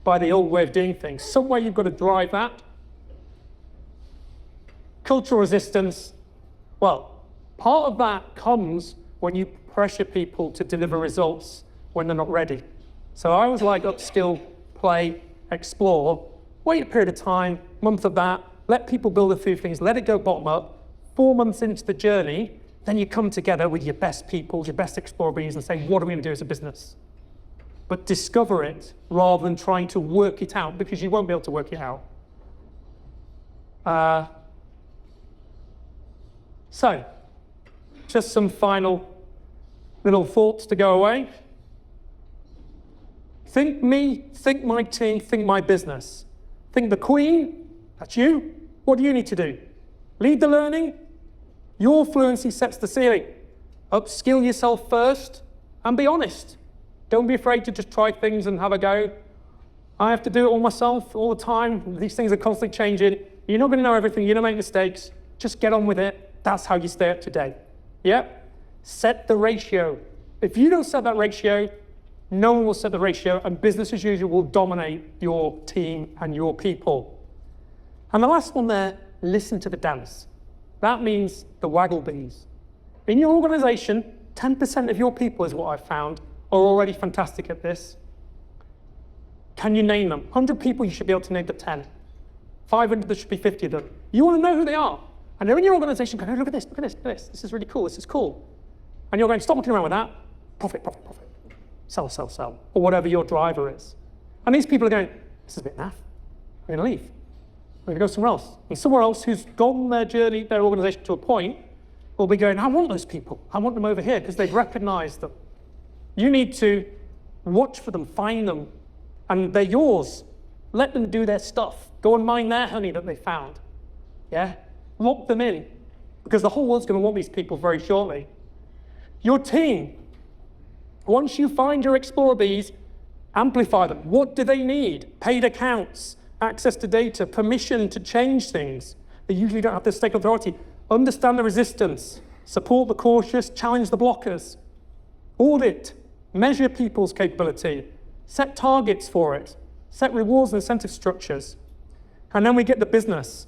by the old way of doing things. Some way you've got to drive that. Cultural resistance, well, part of that comes when you pressure people to deliver results when they're not ready. So I was like, upskill, play, explore, wait a period of time, month of that, let people build a few things, let it go bottom up. 4 months into the journey, then you come together with your best people, your best explorees, and say, what are we going to do as a business? But discover it rather than trying to work it out, because you won't be able to work it out. So, just some final little thoughts to go away. Think me, think my team, think my business. Think the Queen, that's you. What do you need to do? Lead the learning. Your fluency sets the ceiling. Upskill yourself first and be honest. Don't be afraid to just try things and have a go. I have to do it all myself all the time. These things are constantly changing. You're not going to know everything. You're going to make mistakes. Just get on with it. That's how you stay up to date. Yeah? Set the ratio. If you don't set that ratio, no one will set the ratio, and business as usual will dominate your team and your people. And the last one there, listen to the dance. That means the waggle bees. In your organization, 10% of your people is what I've found are already fantastic at this. Can you name them? 100 people, you should be able to name the 10. 500, there should be 50 of them. You want to know who they are. And they're in your organization going, hey, look at this, look at this, look at this. This is really cool, this is cool. And you're going, stop looking around with that. Profit, profit, profit. Sell, sell, sell. Or whatever your driver is. And these people are going, this is a bit naff. We're going to leave. We're going to go somewhere else. And somewhere else who's gone their journey, their organization to a point, will be going, I want those people. I want them over here because they've recognized them. You need to watch for them, find them, and they're yours. Let them do their stuff. Go and mine their honey that they found. Yeah? Lock them in, because the whole world's going to want these people very shortly. Your team, once you find your Explorer Bees, amplify them. What do they need? Paid accounts, access to data, permission to change things. They usually don't have the stake authority. Understand the resistance, support the cautious, challenge the blockers. Audit, measure people's capability, set targets for it, set rewards and incentive structures. And then we get the business.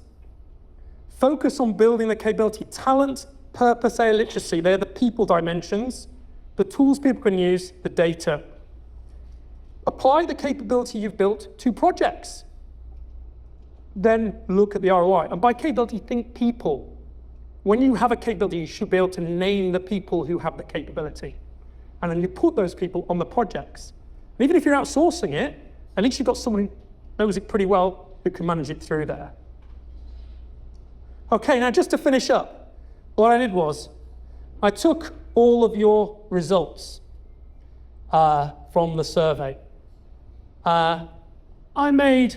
Focus on building the capability, talent, purpose, and literacy. They're the people dimensions. The tools people can use, the data. Apply the capability you've built to projects. Then look at the ROI. And by capability, think people. When you have a capability, you should be able to name the people who have the capability. And then you put those people on the projects. And even if you're outsourcing it, at least you've got someone who knows it pretty well who can manage it through there. Okay, now just to finish up, what I did was I took all of your results from the survey. I made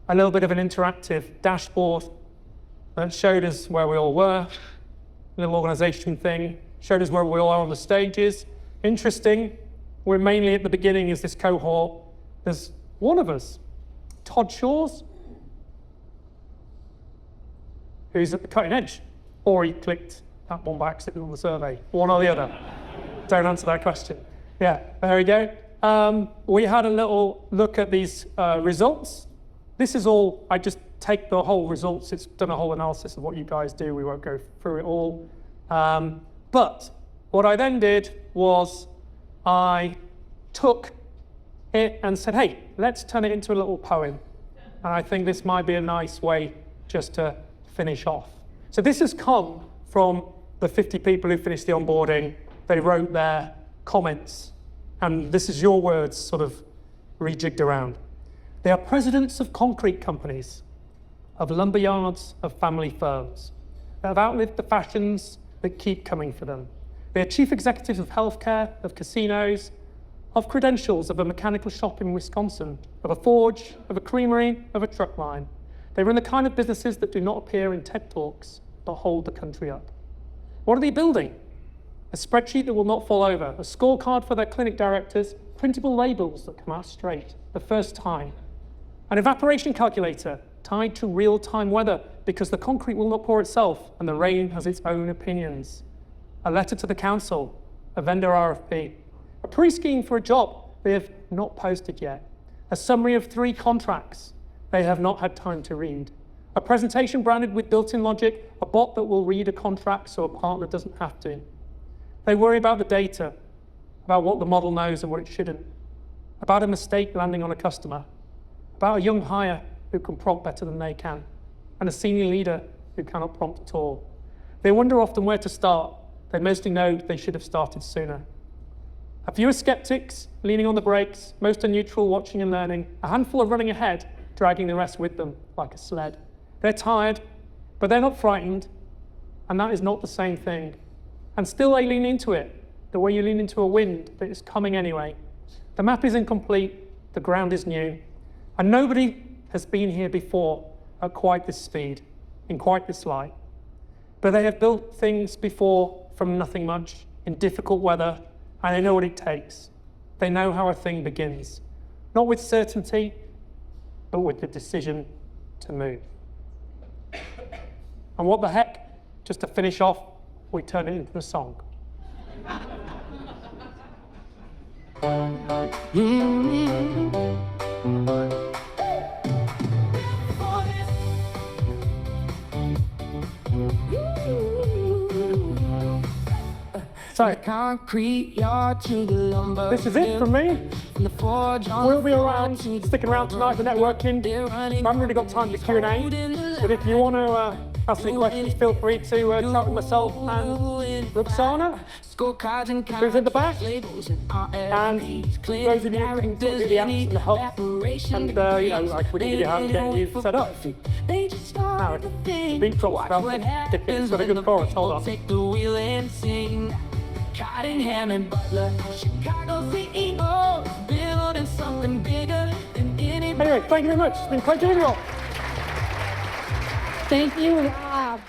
a little bit of an interactive dashboard that showed us where we all were, a little organization thing, showed us where we all are on the stages. Interesting, we're mainly at the beginning as this cohort. There's one of us, Todd Shaw's, who's at the cutting edge, or he clicked that one by accident on the survey, one or the other. Don't answer that question. Yeah, there we go. We had a little look at these results. This is all, I just take the whole results. It's done a whole analysis of what you guys do. We won't go through it all. But what I then did was I took it and said, hey, let's turn it into a little poem. And I think this might be a nice way just to finish off. So this has come from the 50 people who finished the onboarding. They wrote their comments. And this is your words sort of rejigged around. They are presidents of concrete companies, of lumber yards, of family firms. They have outlived the fashions that keep coming for them. They are chief executives of healthcare, of casinos, of credentials, of a mechanical shop in Wisconsin, of a forge, of a creamery, of a truck line. They run the kind of businesses that do not appear in TED Talks, but hold the country up. What are they building? A spreadsheet that will not fall over, a scorecard for their clinic directors, printable labels that come out straight the first time, an evaporation calculator tied to real-time weather because the concrete will not pour itself and the rain has its own opinions, a letter to the council, a vendor RFP, a pre-scheme for a job they have not posted yet, a summary of 3 contracts they have not had time to read, a presentation branded with built-in logic, a bot that will read a contract so a partner doesn't have to. They worry about the data, about what the model knows and what it shouldn't, about a mistake landing on a customer, about a young hire who can prompt better than they can, and a senior leader who cannot prompt at all. They wonder often where to start. They mostly know they should have started sooner. A few are skeptics, leaning on the brakes, most are neutral, watching and learning, a handful are running ahead, dragging the rest with them like a sled. They're tired, but they're not frightened, and that is not the same thing. And still they lean into it, the way you lean into a wind that is coming anyway. The map is incomplete, the ground is new, and nobody has been here before at quite this speed, in quite this light. But they have built things before from nothing much, in difficult weather, and they know what it takes. They know how a thing begins, not with certainty, but with the decision to move. And what the heck, just to finish off, we turn it into a song. So, concrete yard to the lumber. this is it from me. We'll be around, sticking around tonight for networking. I haven't really got time for Q&A, but if you want to ask any questions, feel free to chat with myself and Roxana, who's in the back. And those of you who can do the apps and the hub, and you know, like we can give you a hand getting you set up. Now, beat drops about tickets for the good chorus, hold on. Cottingham Butler, Chicago CEO, building something bigger than anybody. Anyway, thank you very much. It's been a pleasure. Thank you, Rob.